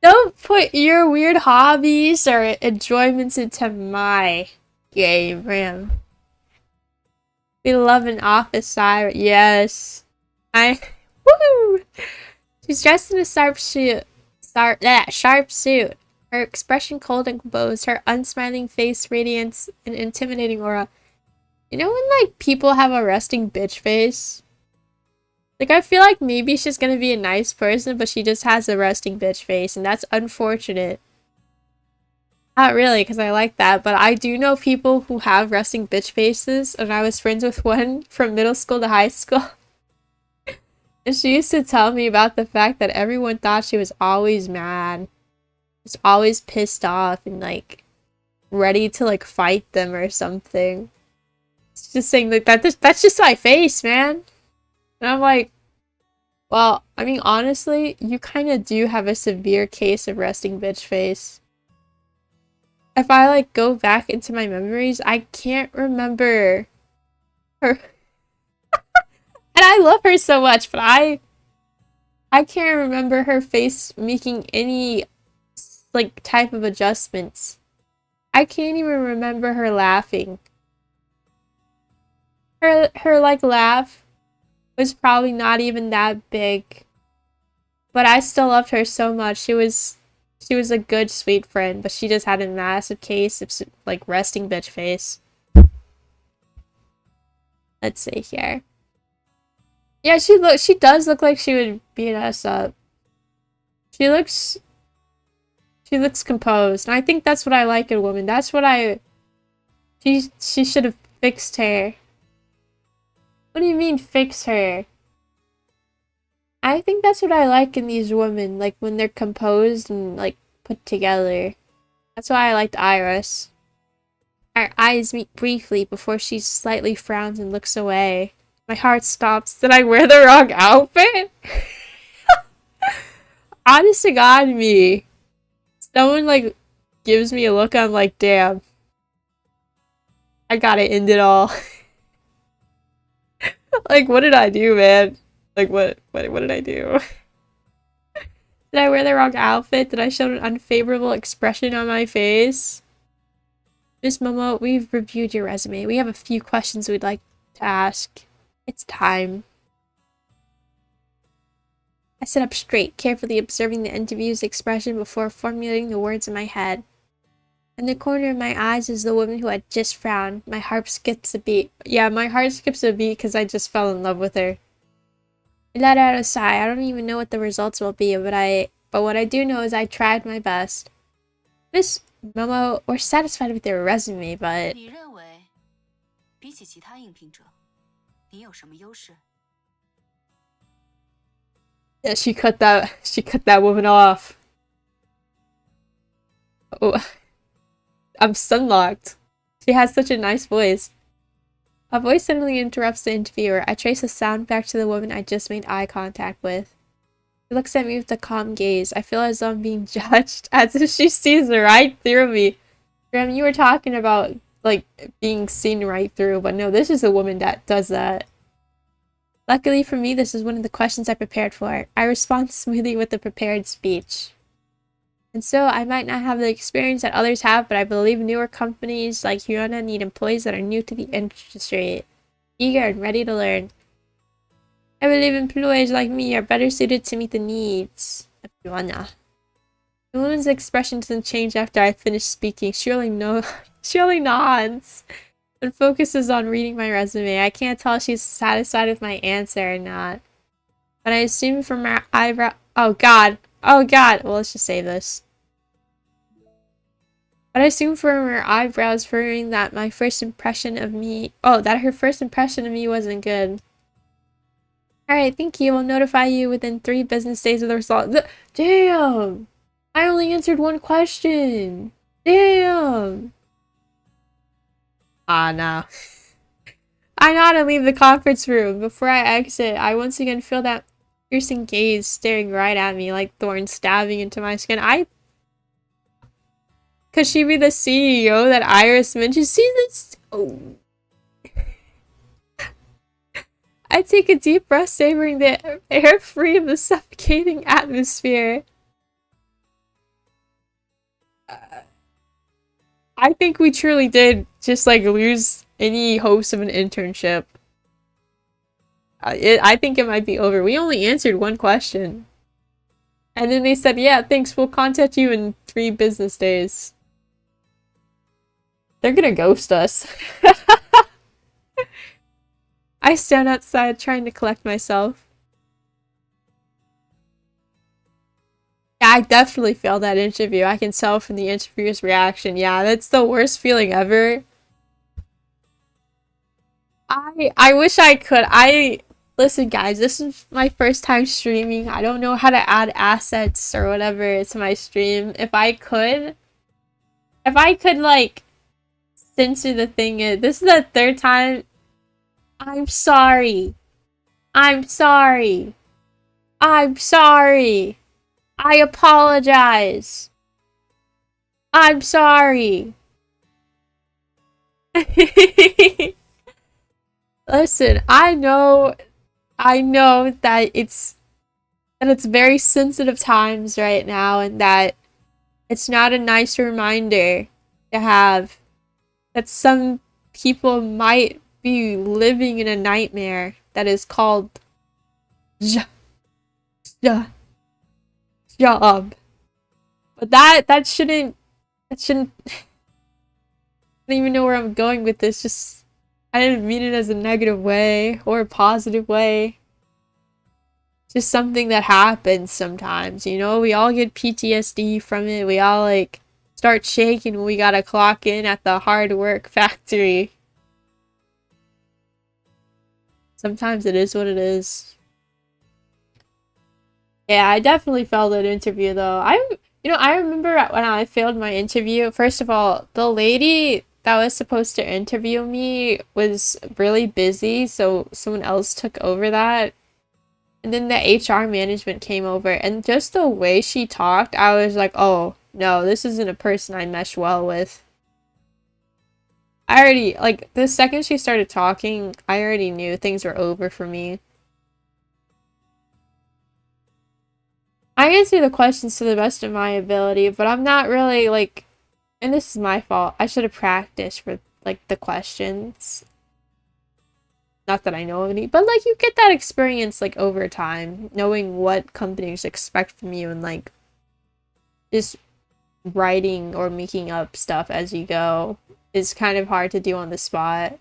Speaker 1: Don't put your weird hobbies or enjoyments into my game, Ram. We love an office siren. Yes. Woo! She's dressed in a sharp suit. Her expression cold and composed, her unsmiling face radiates an intimidating aura. You know when, like, people have a resting bitch face? Like, I feel like maybe she's gonna be a nice person, but she just has a resting bitch face, and that's unfortunate. Not really, because I like that, but I do know people who have resting bitch faces, and I was friends with one from middle school to high school. And she used to tell me about the fact that everyone thought she was always mad. Was always pissed off and, like, ready to, like, fight them or something. It's just saying, like, that's just my face, man. And I'm like, well, I mean, honestly, you kind of do have a severe case of resting bitch face. If I, like, go back into my memories, I can't remember her. And I love her so much, but I I can't remember her face making any like type of adjustments. I can't even remember her laughing. Her like laugh was probably not even that big. But I still loved her so much. She was a good sweet friend, but she just had a massive case of like resting bitch face. Let's see here. Yeah, she does look like she would beat us up. She looks she looks composed. And I think that's what I like in a woman. That's what I she should have fixed her. What do you mean fix her? I think that's what I like in these women, like when they're composed and like put together. That's why I liked Iris. Our eyes meet briefly before she slightly frowns and looks away. My heart stops. Did I wear the wrong outfit? Honest to God, me. Someone like gives me a look, I'm like, damn. I gotta end it all. Like, what did I do, man? Like, what did I do? Did I wear the wrong outfit? Did I show an unfavorable expression on my face? Miss Momo, we've reviewed your resume. We have a few questions we'd like to ask. It's time. I sit up straight, carefully observing the interviewer's expression before formulating the words in my head. In the corner of my eyes is the woman who had just frowned. My heart skips a beat. Yeah, my heart skips a beat because I just fell in love with her. I let out a sigh. I don't even know what the results will be, but what I do know is I tried my best. Miss Momo, we're satisfied with your resume, but... Yeah, she cut that woman off. Oh, I'm sunlocked. She has such a nice voice. A voice suddenly interrupts the interviewer. I trace the sound back to the woman I just made eye contact with. She looks at me with a calm gaze. I feel as though I'm being judged, as if she sees right through me. Graham, you were talking about, like, being seen right through, but no, this is a woman that does that. Luckily for me, this is one of the questions I prepared for. I respond smoothly with a prepared speech. And so, I might not have the experience that others have, but I believe newer companies like Hyuna need employees that are new to the industry, eager and ready to learn. I believe employees like me are better suited to meet the needs of Hyuna. The woman's expression doesn't change after I finish speaking. She only nods and focuses on reading my resume. I can't tell if she's satisfied with my answer or not. But I assume from her eyebrow... Oh god. Oh god. Well, let's just save this. But I assume from her eyebrows furrowing that my first impression of me... Oh, that her first impression of me wasn't good. Alright, thank you. We'll notify you within 3 business days of the result. Damn! I only answered one question! Damn! Ah, no. I know how to leave the conference room. Before I exit, I once again feel that piercing gaze staring right at me like thorns stabbing into my skin. Could she be the CEO that Iris mentioned? See this? Oh. I take a deep breath, savoring the air free of the suffocating atmosphere. I think we truly did just like lose any hopes of an internship. I think it might be over. We only answered one question. And then they said, yeah, thanks, we'll contact you in 3 business days. They're gonna ghost us. I stand outside trying to collect myself. Yeah, I definitely failed that interview. I can tell from the interviewer's reaction. Yeah, that's the worst feeling ever. I wish I could. Listen guys, this is my first time streaming. I don't know how to add assets or whatever to my stream. If I could like censor the thing, this is the 3rd time. I'm sorry. I'm sorry. I'm sorry. I apologize. I'm sorry. Listen, I know that that it's very sensitive times right now, and that it's not a nice reminder to have that some people might be living in a nightmare that is called job. But that shouldn't I don't even know where I'm going with this. Just I didn't mean it as a negative way or a positive way. Just something that happens sometimes, you know? We all get PTSD from it. We all like start shaking when we gotta clock in at the hard work factory. Sometimes it is what it is. Yeah, I definitely failed that interview though. I remember when I failed my interview. First of all, the lady that was supposed to interview me was really busy, so someone else took over that. And then the HR management came over, and just the way she talked, I was like, oh, no, this isn't a person I mesh well with. I already, like, the second she started talking, I already knew things were over for me. I answer the questions to the best of my ability, but I'm not really, like, and this is my fault. I should have practiced for, like, the questions. Not that I know of any, but, like, you get that experience, like, over time, knowing what companies expect from you and, like, just writing or making up stuff as you go is kind of hard to do on the spot.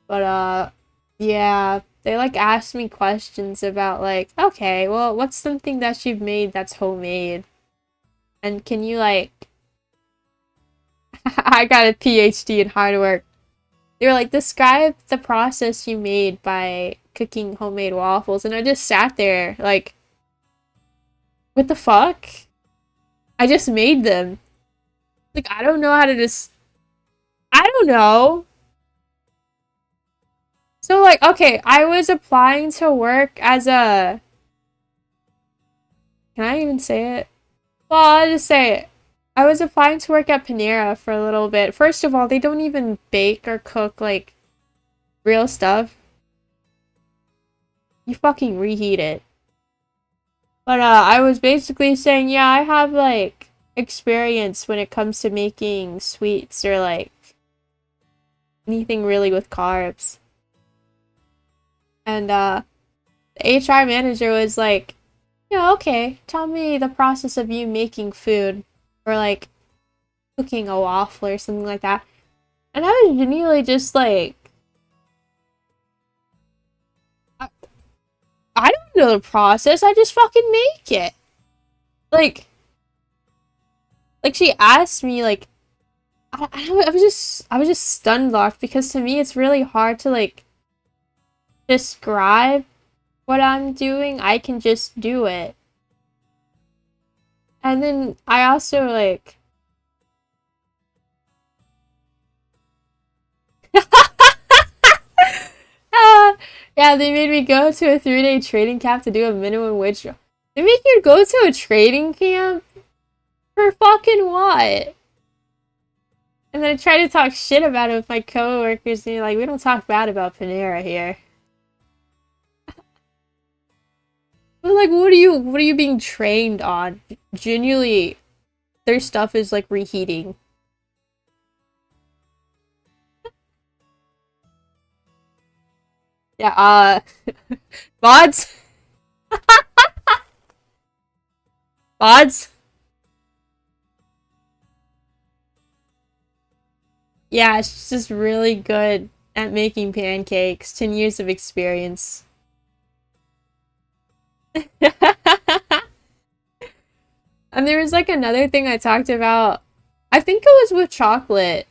Speaker 1: But yeah, they like asked me questions about like, okay, well, what's something that you've made that's homemade? And can you like I got a PhD in hard work. They were like, describe the process you made by cooking homemade waffles, and I just sat there like, what the fuck? I just made them. Like, I don't know how to just I don't know. So like, okay, I was applying to work as a can I even say it? Well, I'll just say it. I was applying to work at Panera for a little bit. First of all, they don't even bake or cook like real stuff. You fucking reheat it. But I was basically saying, yeah, I have like experience when it comes to making sweets or like anything really with carbs. And the HR manager was like, yeah, okay, tell me the process of you making food or like cooking a waffle or something like that. And I was genuinely just like, I, I don't know the process, I just fucking make it. Like, she asked me like, I was just stunned locked because to me it's really hard to like describe what I'm doing. I can just do it. And then I also like yeah, they made me go to a 3-day training camp to do a minimum wage job. They make you go to a training camp? For fucking what? And then I try to talk shit about it with my coworkers, and you're like, we don't talk bad about Panera here. But like, what are you being trained on? Genuinely, their stuff is like reheating. Yeah, mods? Mods? Yeah, she's just really good at making pancakes. 10 years of experience. And there was like another thing I talked about. I think it was with chocolate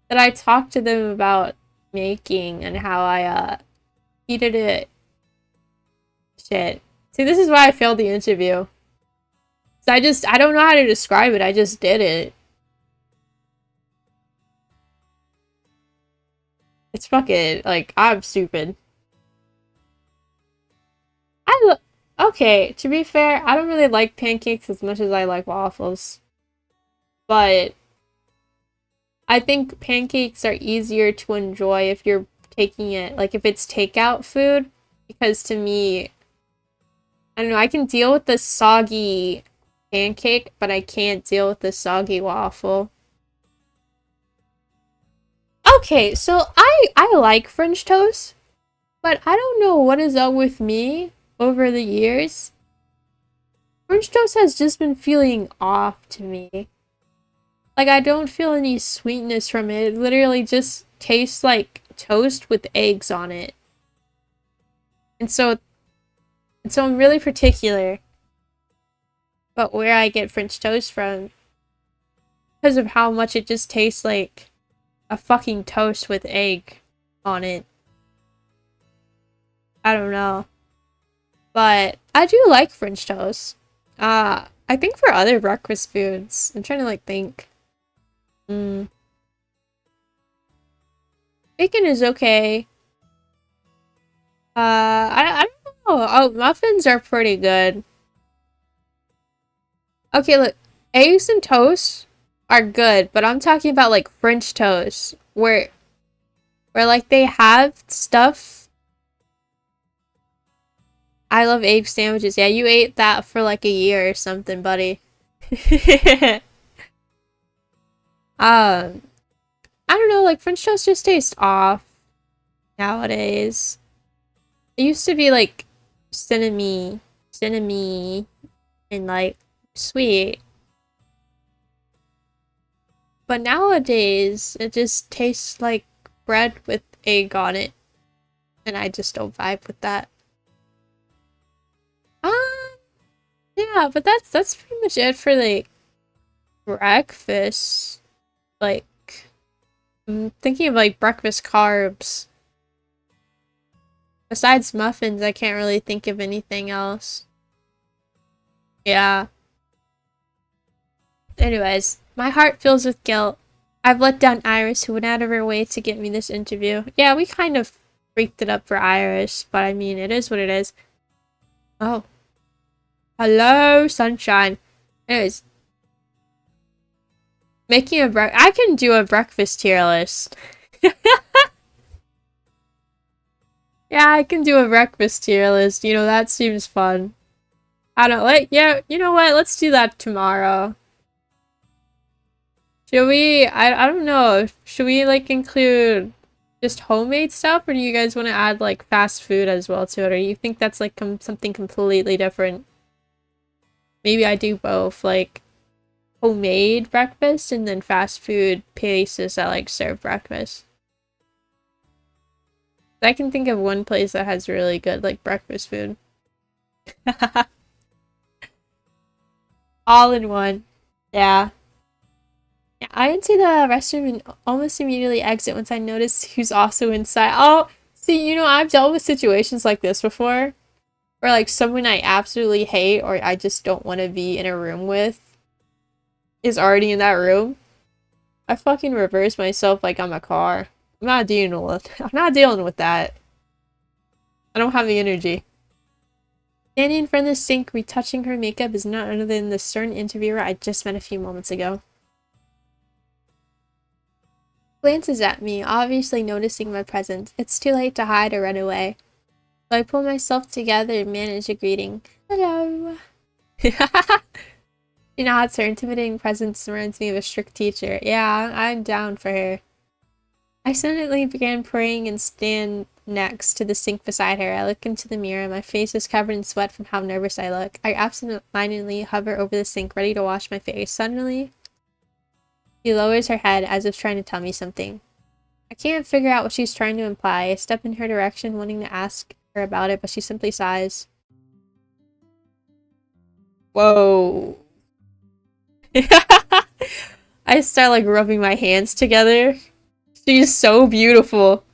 Speaker 1: that I talked to them about making and how I heated it. Shit. See, this is why I failed the interview. So I don't know how to describe it. I just did it. It's fucking like I'm stupid. Okay, to be fair, I don't really like pancakes as much as I like waffles. But I think pancakes are easier to enjoy if you're taking it, like if it's takeout food, Because to me, I don't know, I can deal with the soggy pancake, but I can't deal with the soggy waffle. Okay, so I like French toast, but I don't know what is up with me over the years. French toast has just been feeling off to me. Like, I don't feel any sweetness from it. It literally just tastes like toast with eggs on it. And so I'm really particular about where I get French toast from because of how much it just tastes like a fucking toast with egg on it. I don't know. But I do like French toast. I think for other breakfast foods, I'm trying to like think. Bacon is okay. I don't know. Oh, muffins are pretty good. Okay, look, eggs and toast are good, but I'm talking about like French toast, where like they have stuff. I love egg sandwiches. Yeah, you ate that for like a year or something, buddy. I don't know, like French toast just tastes off nowadays. It used to be like cinnamon, and like sweet. But nowadays, it just tastes like bread with egg on it. And I just don't vibe with that. Um, yeah, but that's pretty much it for like breakfast. Like, I'm thinking of like breakfast carbs. Besides muffins, I can't really think of anything else. Yeah. Anyways, my heart fills with guilt. I've let down Iris, who went out of her way to get me this interview. Yeah, we kind of freaked it up for Iris, but I mean, it is what it is. Oh. Hello, sunshine. Anyways. I can do a breakfast tier list. Yeah, I can do a breakfast tier list. You know, that seems fun. I don't like, yeah, you know what? Let's do that tomorrow. Should we, I don't know. Should we like include just homemade stuff, or do you guys want to add like fast food as well to it, or you think that's like something completely different? Maybe I do both, like homemade breakfast and then fast food places that like serve breakfast. I can think of one place that has really good like breakfast food. All in one. Yeah. Yeah, I enter the restroom and almost immediately exit once I notice who's also inside. Oh, see, you know, I've dealt with situations like this before. Where like someone I absolutely hate or I just don't want to be in a room with is already in that room. I fucking reverse myself like I'm a car. I'm not dealing with that. I don't have the energy. Standing in front of the sink, retouching her makeup is none other than the stern interviewer I just met a few moments ago. Glances at me, obviously noticing my presence. It's too late to hide or run away. So I pull myself together and manage a greeting. Hello. You know how her intimidating presence reminds me of a strict teacher. Yeah, I'm down for her. I suddenly began praying and stand next to the sink beside her. I look into the mirror. My face is covered in sweat from how nervous I look. I absent-mindedly hover over the sink, ready to wash my face. Suddenly, she lowers her head as if trying to tell me something. I can't figure out what she's trying to imply. I step in her direction, wanting to ask her about it, but she simply sighs. Whoa. I start like rubbing my hands together. She's so beautiful.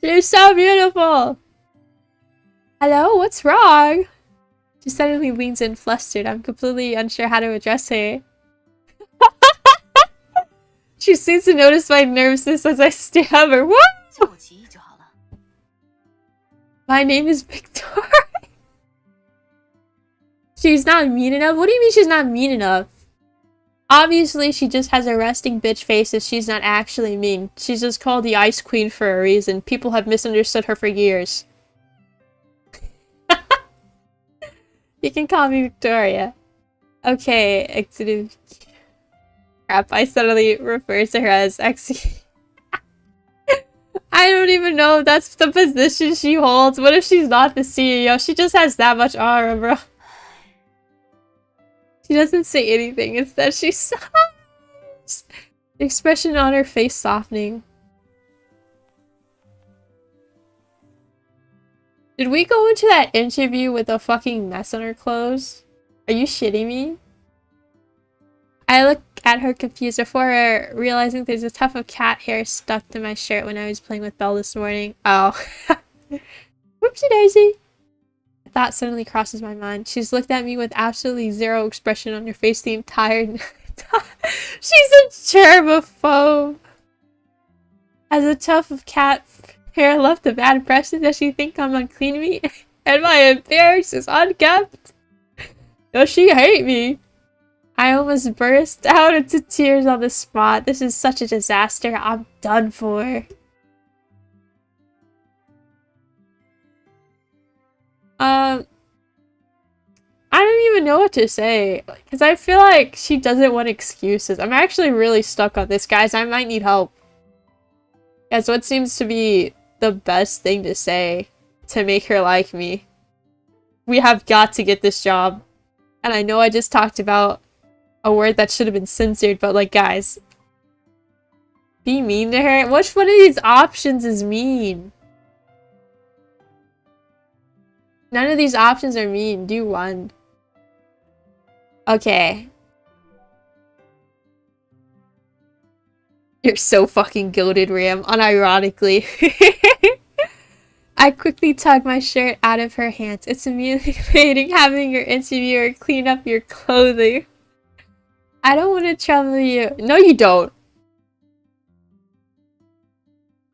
Speaker 1: She's so beautiful. Hello, what's wrong? She suddenly leans in flustered. I'm completely unsure how to address her. She seems to notice my nervousness as I stab her. What? My name is Victoria. She's not mean enough? What do you mean she's not mean enough? Obviously, she just has a resting bitch face and she's not actually mean. She's just called the Ice Queen for a reason. People have misunderstood her for years. You can call me Victoria. Okay, executive. Crap, I suddenly refer to her as executive. I don't even know if that's the position she holds. What if she's not the CEO? She just has that much aura, bro. She doesn't say anything. Instead, she sighs. The expression on her face softening. Did we go into that interview with a fucking mess on her clothes? Are you shitting me? I look at her confused before realizing there's a tuft of cat hair stuck to my shirt when I was playing with Belle this morning. Oh. Whoopsie daisy. A thought suddenly crosses my mind. She's looked at me with absolutely zero expression on her face the entire time. She's a germaphobe. As a tuft of cat hair left a bad impression, does she think I'm unclean meat? And my appearance is unkept? Does she hate me? I almost burst out into tears on the spot. This is such a disaster. I'm done for. I don't even know what to say. Because I feel like she doesn't want excuses. I'm actually really stuck on this, guys. I might need help. That's what seems to be the best thing to say to make her like me. We have got to get this job. And I know I just talked about a word that should have been censored, but like, guys, be mean to her. Which one of these options is mean? None of these options are mean. Do one. Okay. You're so fucking goated, Ram. Unironically. I quickly tug my shirt out of her hands. It's humiliating having your interviewer clean up your clothing. I don't want to trouble you. No, you don't.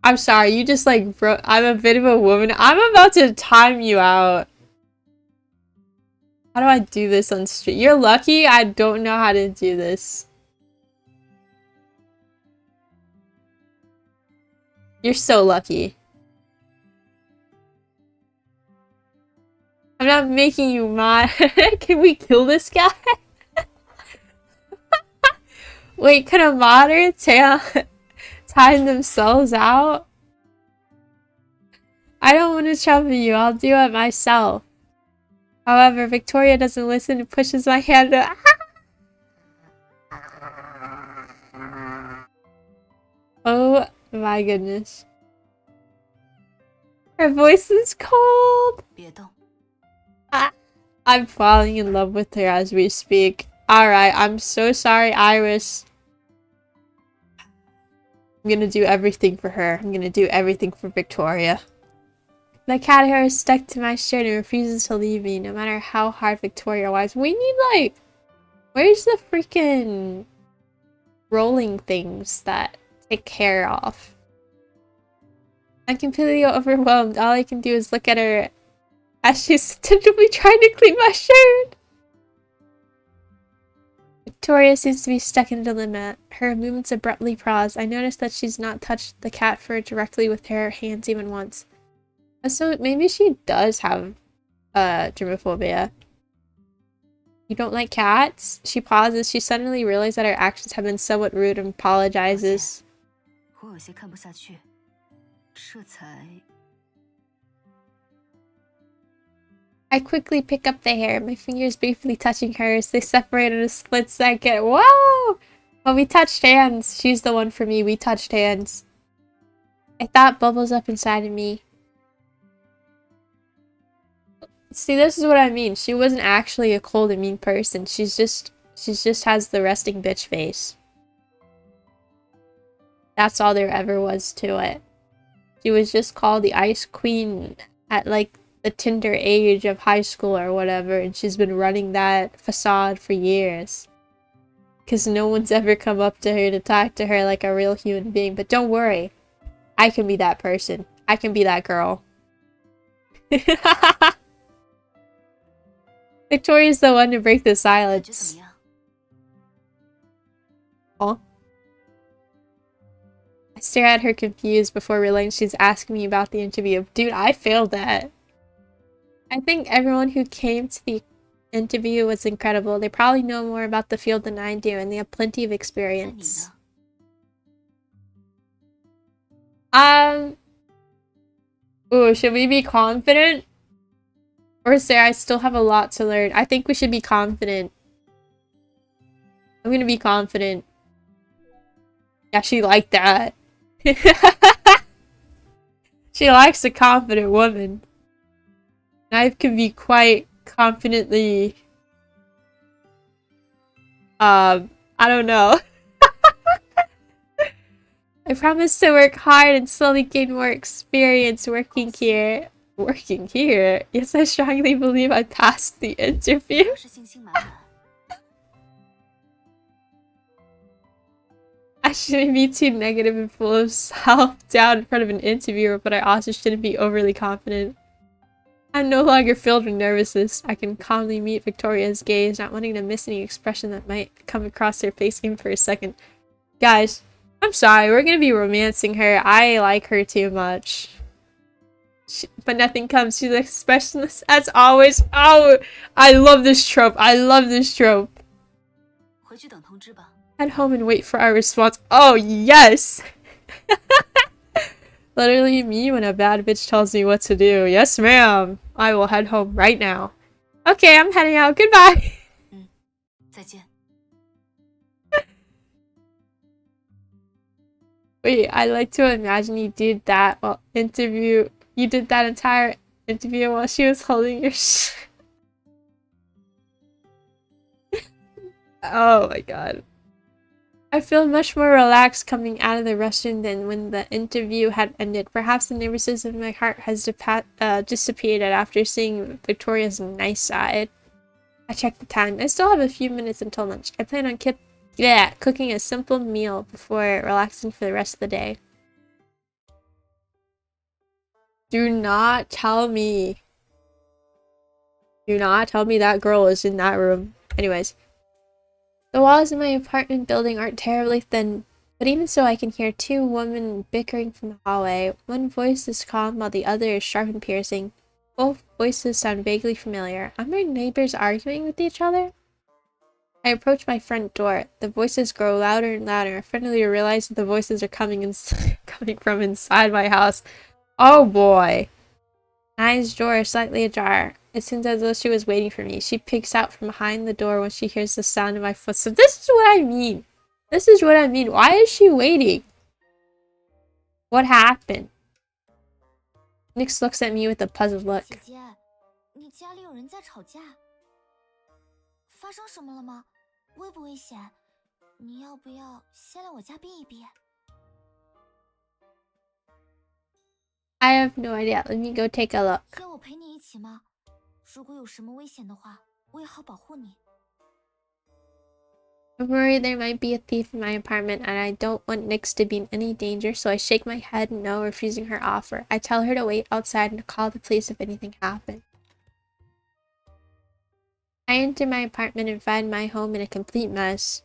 Speaker 1: I'm sorry, you just like bro. I'm a bit of a woman. I'm about to time you out. How do I do this on street? You're lucky I don't know how to do this. You're so lucky. I'm not making you mad. Can we kill this guy? Wait, can a modder time themselves out? I don't want to trouble you. I'll do it myself. However, Victoria doesn't listen and pushes my hand up. Oh my goodness. Her voice is cold. I'm falling in love with her as we speak. Alright, I'm so sorry, Iris. I'm gonna do everything for her. I'm gonna do everything for Victoria. The cat hair is stuck to my shirt and refuses to leave me, no matter how hard Victoria was. We need, like... Where's the freaking... rolling things that take hair off? I'm completely overwhelmed. All I can do is look at her as she's tentatively trying to clean my shirt. Victoria seems to be stuck in a dilemma. Her movements abruptly pause. I notice that she's not touched the cat fur directly with her hands even once. So maybe she does have germophobia. You don't like cats? She pauses. She suddenly realizes that her actions have been somewhat rude and apologizes. I quickly pick up the hair, my fingers briefly touching hers. They separate in a split second. Whoa! Well, we touched hands. She's the one for me. We touched hands. A thought bubbles up inside of me. See, this is what I mean. She wasn't actually a cold and mean person. She just has the resting bitch face. That's all there ever was to it. She was just called the Ice Queen at like the tender age of high school or whatever, and she's been running that facade for years. Because no one's ever come up to her to talk to her like a real human being. But don't worry. I can be that person. I can be that girl. Victoria's the one to break the silence. Oh. I stare at her confused before realizing she's asking me about the interview. Dude, I failed that. I think everyone who came to the interview was incredible. They probably know more about the field than I do, and they have plenty of experience. Ooh, should we be confident? Or say I still have a lot to learn? I think we should be confident. I'm gonna be confident. Yeah, she liked that. She likes a confident woman. I can be quite confidently... I don't know. I promise to work hard and slowly gain more experience working here. Working here? Yes, I strongly believe I passed the interview. I shouldn't be too negative and full of self-doubt in front of an interviewer, but I also shouldn't be overly confident. I'm no longer filled with nervousness. I can calmly meet Victoria's gaze, not wanting to miss any expression that might come across her face even for a second. Guys, I'm sorry, we're gonna be romancing her. I like her too much. But nothing comes. She's expressionless as always. Oh, I love this trope. I love this trope. Head home and wait for our response. Oh, yes! Literally me when a bad bitch tells me what to do. Yes, ma'am. I will head home right now. Okay, I'm heading out. Goodbye. Wait, I like to imagine you did that interview. You did that entire interview while she was holding your Oh my god. I feel much more relaxed coming out of the restroom than when the interview had ended. Perhaps the nervousness in my heart has dissipated after seeing Victoria's nice side. I checked the time. I still have a few minutes until lunch. I plan on cooking a simple meal before relaxing for the rest of the day. Do not tell me. Do not tell me that girl is in that room. Anyways. The walls in my apartment building aren't terribly thin, but even so I can hear two women bickering from the hallway. One voice is calm while the other is sharp and piercing. Both voices sound vaguely familiar. Are my neighbors arguing with each other? I approach my front door. The voices grow louder and louder. I finally realize that the voices are coming from inside my house. Oh boy. Nai's door is slightly ajar. It seems as though she was waiting for me. She peeks out from behind the door when she hears the sound of my footsteps. This is what I mean. This is what I mean. Why is she waiting? What happened? Nix looks at me with a puzzled look. I have no idea. Let me go take a look. I'm worried there might be a thief in my apartment and I don't want Nix to be in any danger, so I shake my head no, refusing her offer. I tell her to wait outside and to call the police if anything happens. I enter my apartment and find my home in a complete mess.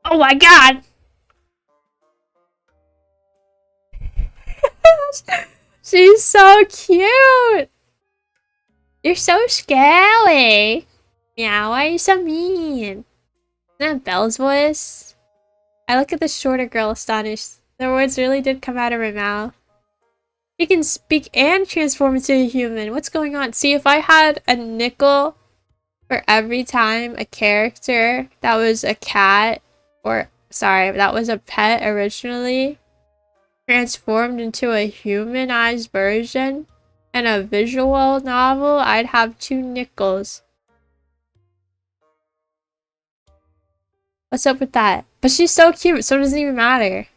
Speaker 1: Oh my god! She's so cute! You're so scary! Meow, why are you so mean? Isn't that Belle's voice? I look at the shorter girl astonished. The words really did come out of her mouth. She can speak and transform into a human. What's going on? See, if I had a nickel for every time a character that was a cat, or sorry, that was a pet originally, transformed into a humanized version and a visual novel, I'd have 2 nickels. What's up with that? But she's so cute, so it doesn't even matter.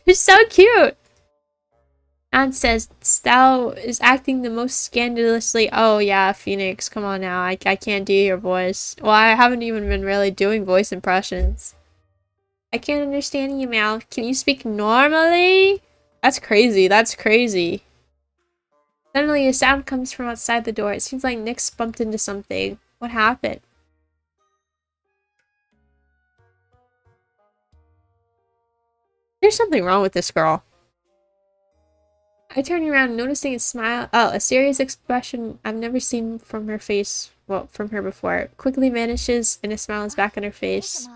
Speaker 1: She's so cute! Anne says, Thou is acting the most scandalously. Oh yeah, Phoenix, come on now. I can't do your voice. Well, I haven't even been really doing voice impressions. I can't understand you, Mal. Can you speak normally? That's crazy, that's crazy. Suddenly, a sound comes from outside the door. It seems like Nix bumped into something. What happened? There's something wrong with this girl. I turn around, noticing a smile. Oh, a serious expression I've never seen from her face. Well, from her before. Quickly vanishes, and a smile is back on her face.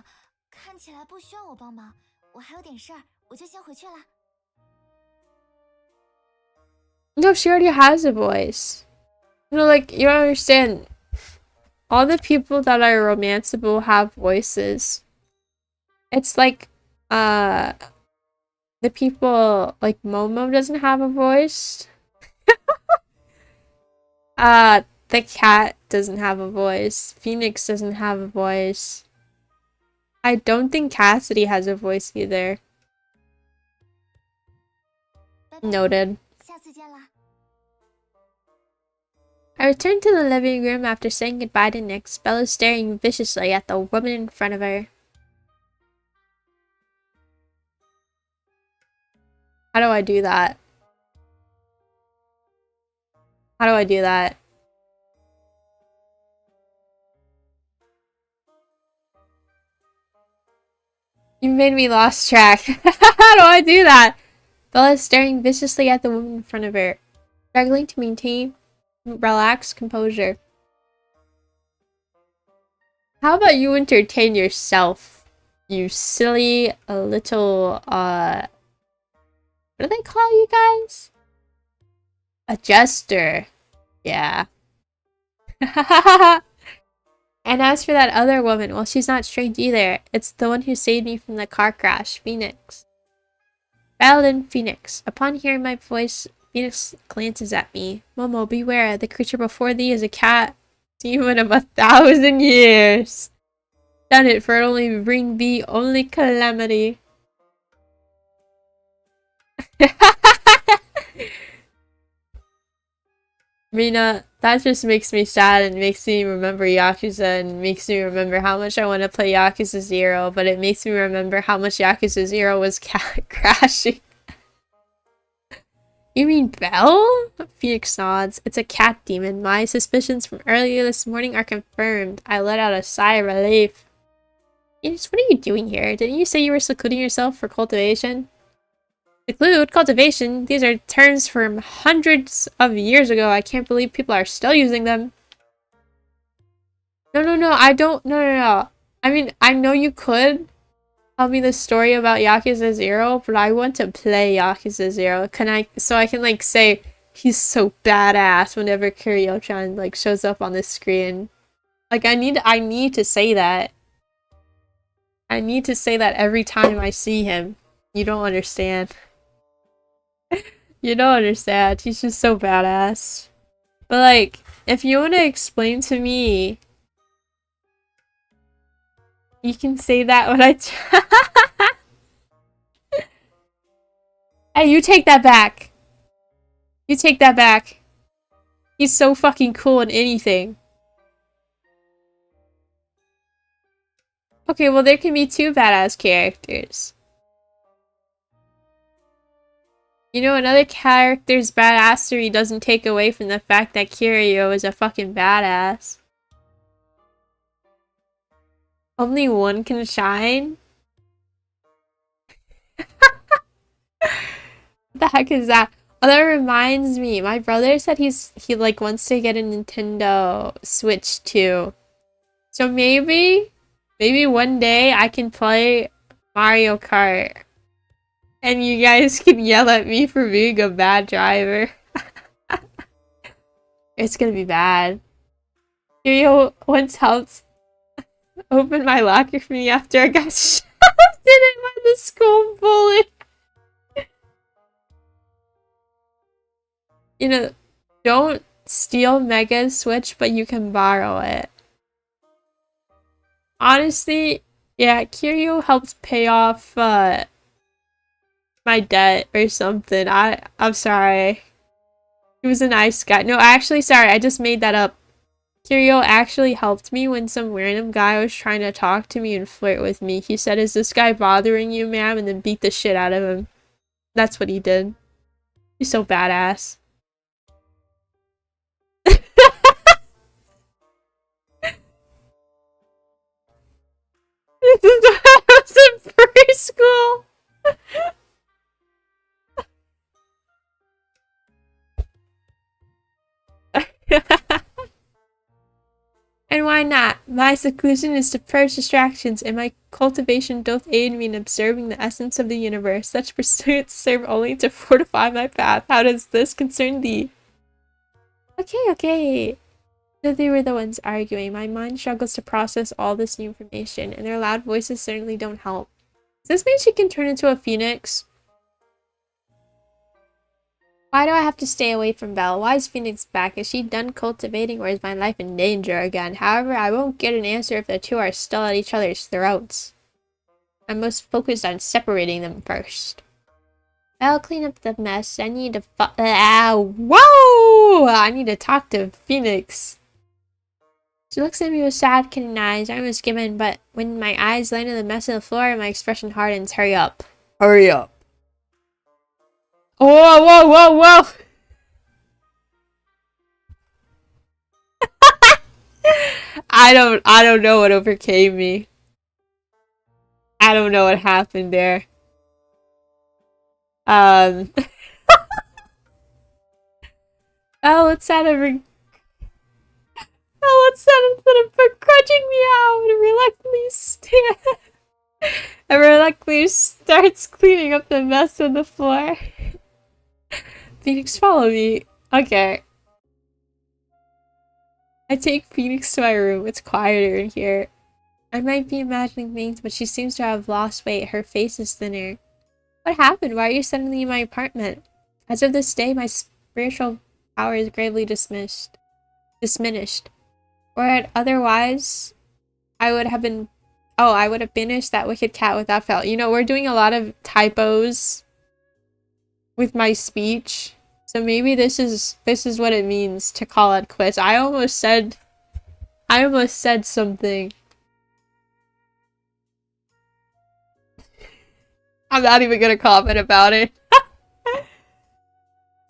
Speaker 1: No, she already has a voice. You know, like, you don't understand. All the people that are romanceable have voices. It's like, the people, like, Momo doesn't have a voice. The cat doesn't have a voice. Phoenix doesn't have a voice. I don't think Cassidy has a voice either. Noted. I returned to the living room after saying goodbye to Nyx, Bella staring viciously at the woman in front of her. How do I do that? How do I do that? You made me lost track. How do I do that? Bella is staring viciously at the woman in front of her, struggling to maintain relaxed composure. How about you entertain yourself, you silly little, what do they call you guys? A jester. Yeah. And as for that other woman, well, she's not strange either. It's the one who saved me from the car crash, Phoenix. Paladin Phoenix. Upon hearing my voice, Phoenix glances at me. Momo, beware. The creature before thee is a cat. Demon of 1,000 years. Done it, for it only bring thee only calamity. Mina, that just makes me sad and makes me remember Yakuza and makes me remember how much I want to play Yakuza 0, but it makes me remember how much Yakuza 0 was crashing. You mean Belle? Phoenix nods. It's a cat demon. My suspicions from earlier this morning are confirmed. I let out a sigh of relief. Phoenix, what are you doing here? Didn't you say you were secluding yourself for cultivation? Seclude? Cultivation? These are terms from hundreds of years ago. I can't believe people are still using them. No, I don't. No. I mean, I know you could tell me the story about Yakuza 0, but I want to play Yakuza 0. So I can, like, say he's so badass whenever Kiryu-chan, like, shows up on the screen. Like, I need to say that. I need to say that every time I see him. You don't understand. You don't understand. He's just so badass. But, like, if you want to explain to me, you can say that when I... Hey, you take that back. You take that back. He's so fucking cool in anything. Okay, well, there can be two badass characters. You know, another character's badassery doesn't take away from the fact that Kiryu is a fucking badass. Only one can shine? What the heck is that? Oh, that reminds me. My brother said he like wants to get a Nintendo Switch too. So maybe one day I can play Mario Kart. And you guys can yell at me for being a bad driver. It's gonna be bad. Kiryu once helped open my locker for me after I got shouted at by the school bully. You know, don't steal Mega's Switch, but you can borrow it. Honestly, yeah, Kiryu helped pay off my debt or something. I'm sorry. He was a nice guy. No, actually, sorry, I just made that up. Kiryu actually helped me when some random guy was trying to talk to me and flirt with me. He said, "Is this guy bothering you, ma'am?" and then beat the shit out of him. That's what he did. He's so badass. This is when I was in preschool. why not? My seclusion is to purge distractions, and my cultivation doth aid me in observing the essence of the universe. Such pursuits serve only to fortify my path. How does this concern thee? Okay. So they were the ones arguing. My mind struggles to process all this new information, and their loud voices certainly don't help. Does this mean she can turn into a phoenix? Why do I have to stay away from Belle? Why is Phoenix back? Is she done cultivating, or is my life in danger again? However, I won't get an answer if the two are still at each other's throats. I'm most focused on separating them first. I'll clean up the mess. I need to whoa! I need to talk to Phoenix. She looks at me with sad, kitten eyes. I was given, but when my eyes land on the mess of the floor, my expression hardens. Hurry up. Hurry up. Whoa! I don't know what overcame me. I don't know what happened there. Let's instead of begrudging me out and reluctantly starts cleaning up the mess on the floor. Phoenix, follow me. Okay. I take Phoenix to my room. It's quieter in here. I might be imagining things, but she seems to have lost weight. Her face is thinner. What happened? Why are you suddenly in my apartment? As of this day, my spiritual power is gravely diminished. Or otherwise, I would have banished that wicked cat without fail. You know, we're doing a lot of typos with my speech. So maybe this is what it means to call it quits. I almost said something. I'm not even gonna comment about it.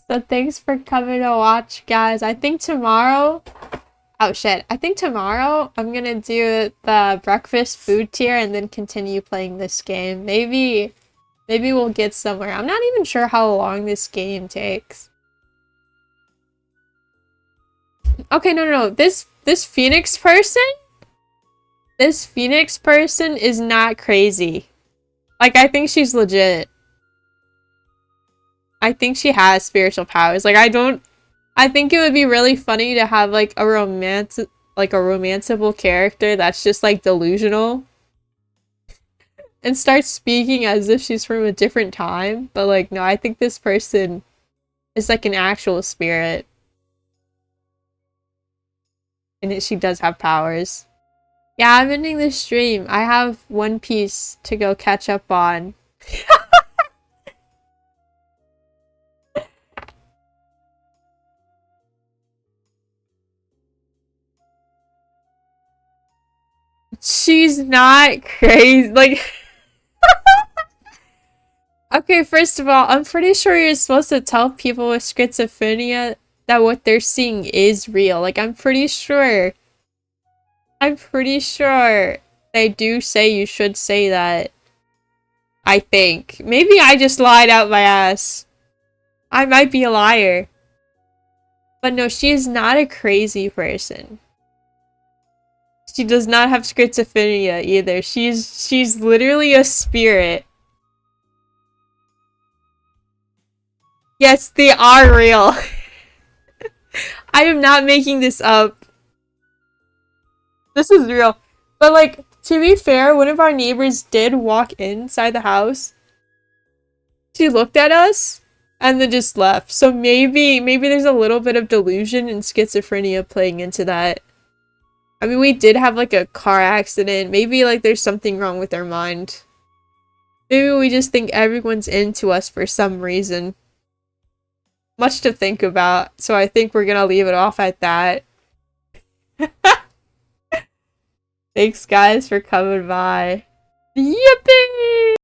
Speaker 1: So thanks for coming to watch, guys. I think tomorrow I'm gonna do the breakfast food tier and then continue playing this game. Maybe we'll get somewhere. I'm not even sure how long this game takes. Okay, no. This Phoenix person is not crazy. Like, I think she's legit. I think she has spiritual powers. Like, I think it would be really funny to have, like, a romanceable character that's just, like, delusional. And start speaking as if she's from a different time. But, like, no, I think this person is, like, an actual spirit. And she does have powers. Yeah, I'm ending this stream. I have One Piece to go catch up on. She's not crazy. Like, okay, first of all, I'm pretty sure you're supposed to tell people with schizophrenia that what they're seeing is real. Like, I'm pretty sure they do say you should say that. I think. Maybe I just lied out my ass. I might be a liar. But no, she is not a crazy person. She does not have schizophrenia either. She's literally a spirit. Yes, they are real. I am not making this up. This is real. But, like, to be fair, one of our neighbors did walk inside the house. She looked at us and then just left. So maybe there's a little bit of delusion and schizophrenia playing into that. I mean, we did have, like, a car accident. Maybe, like, there's something wrong with our mind. Maybe we just think everyone's into us for some reason. Much to think about, so I think we're gonna leave it off at that. Thanks, guys, for coming by. Yippee!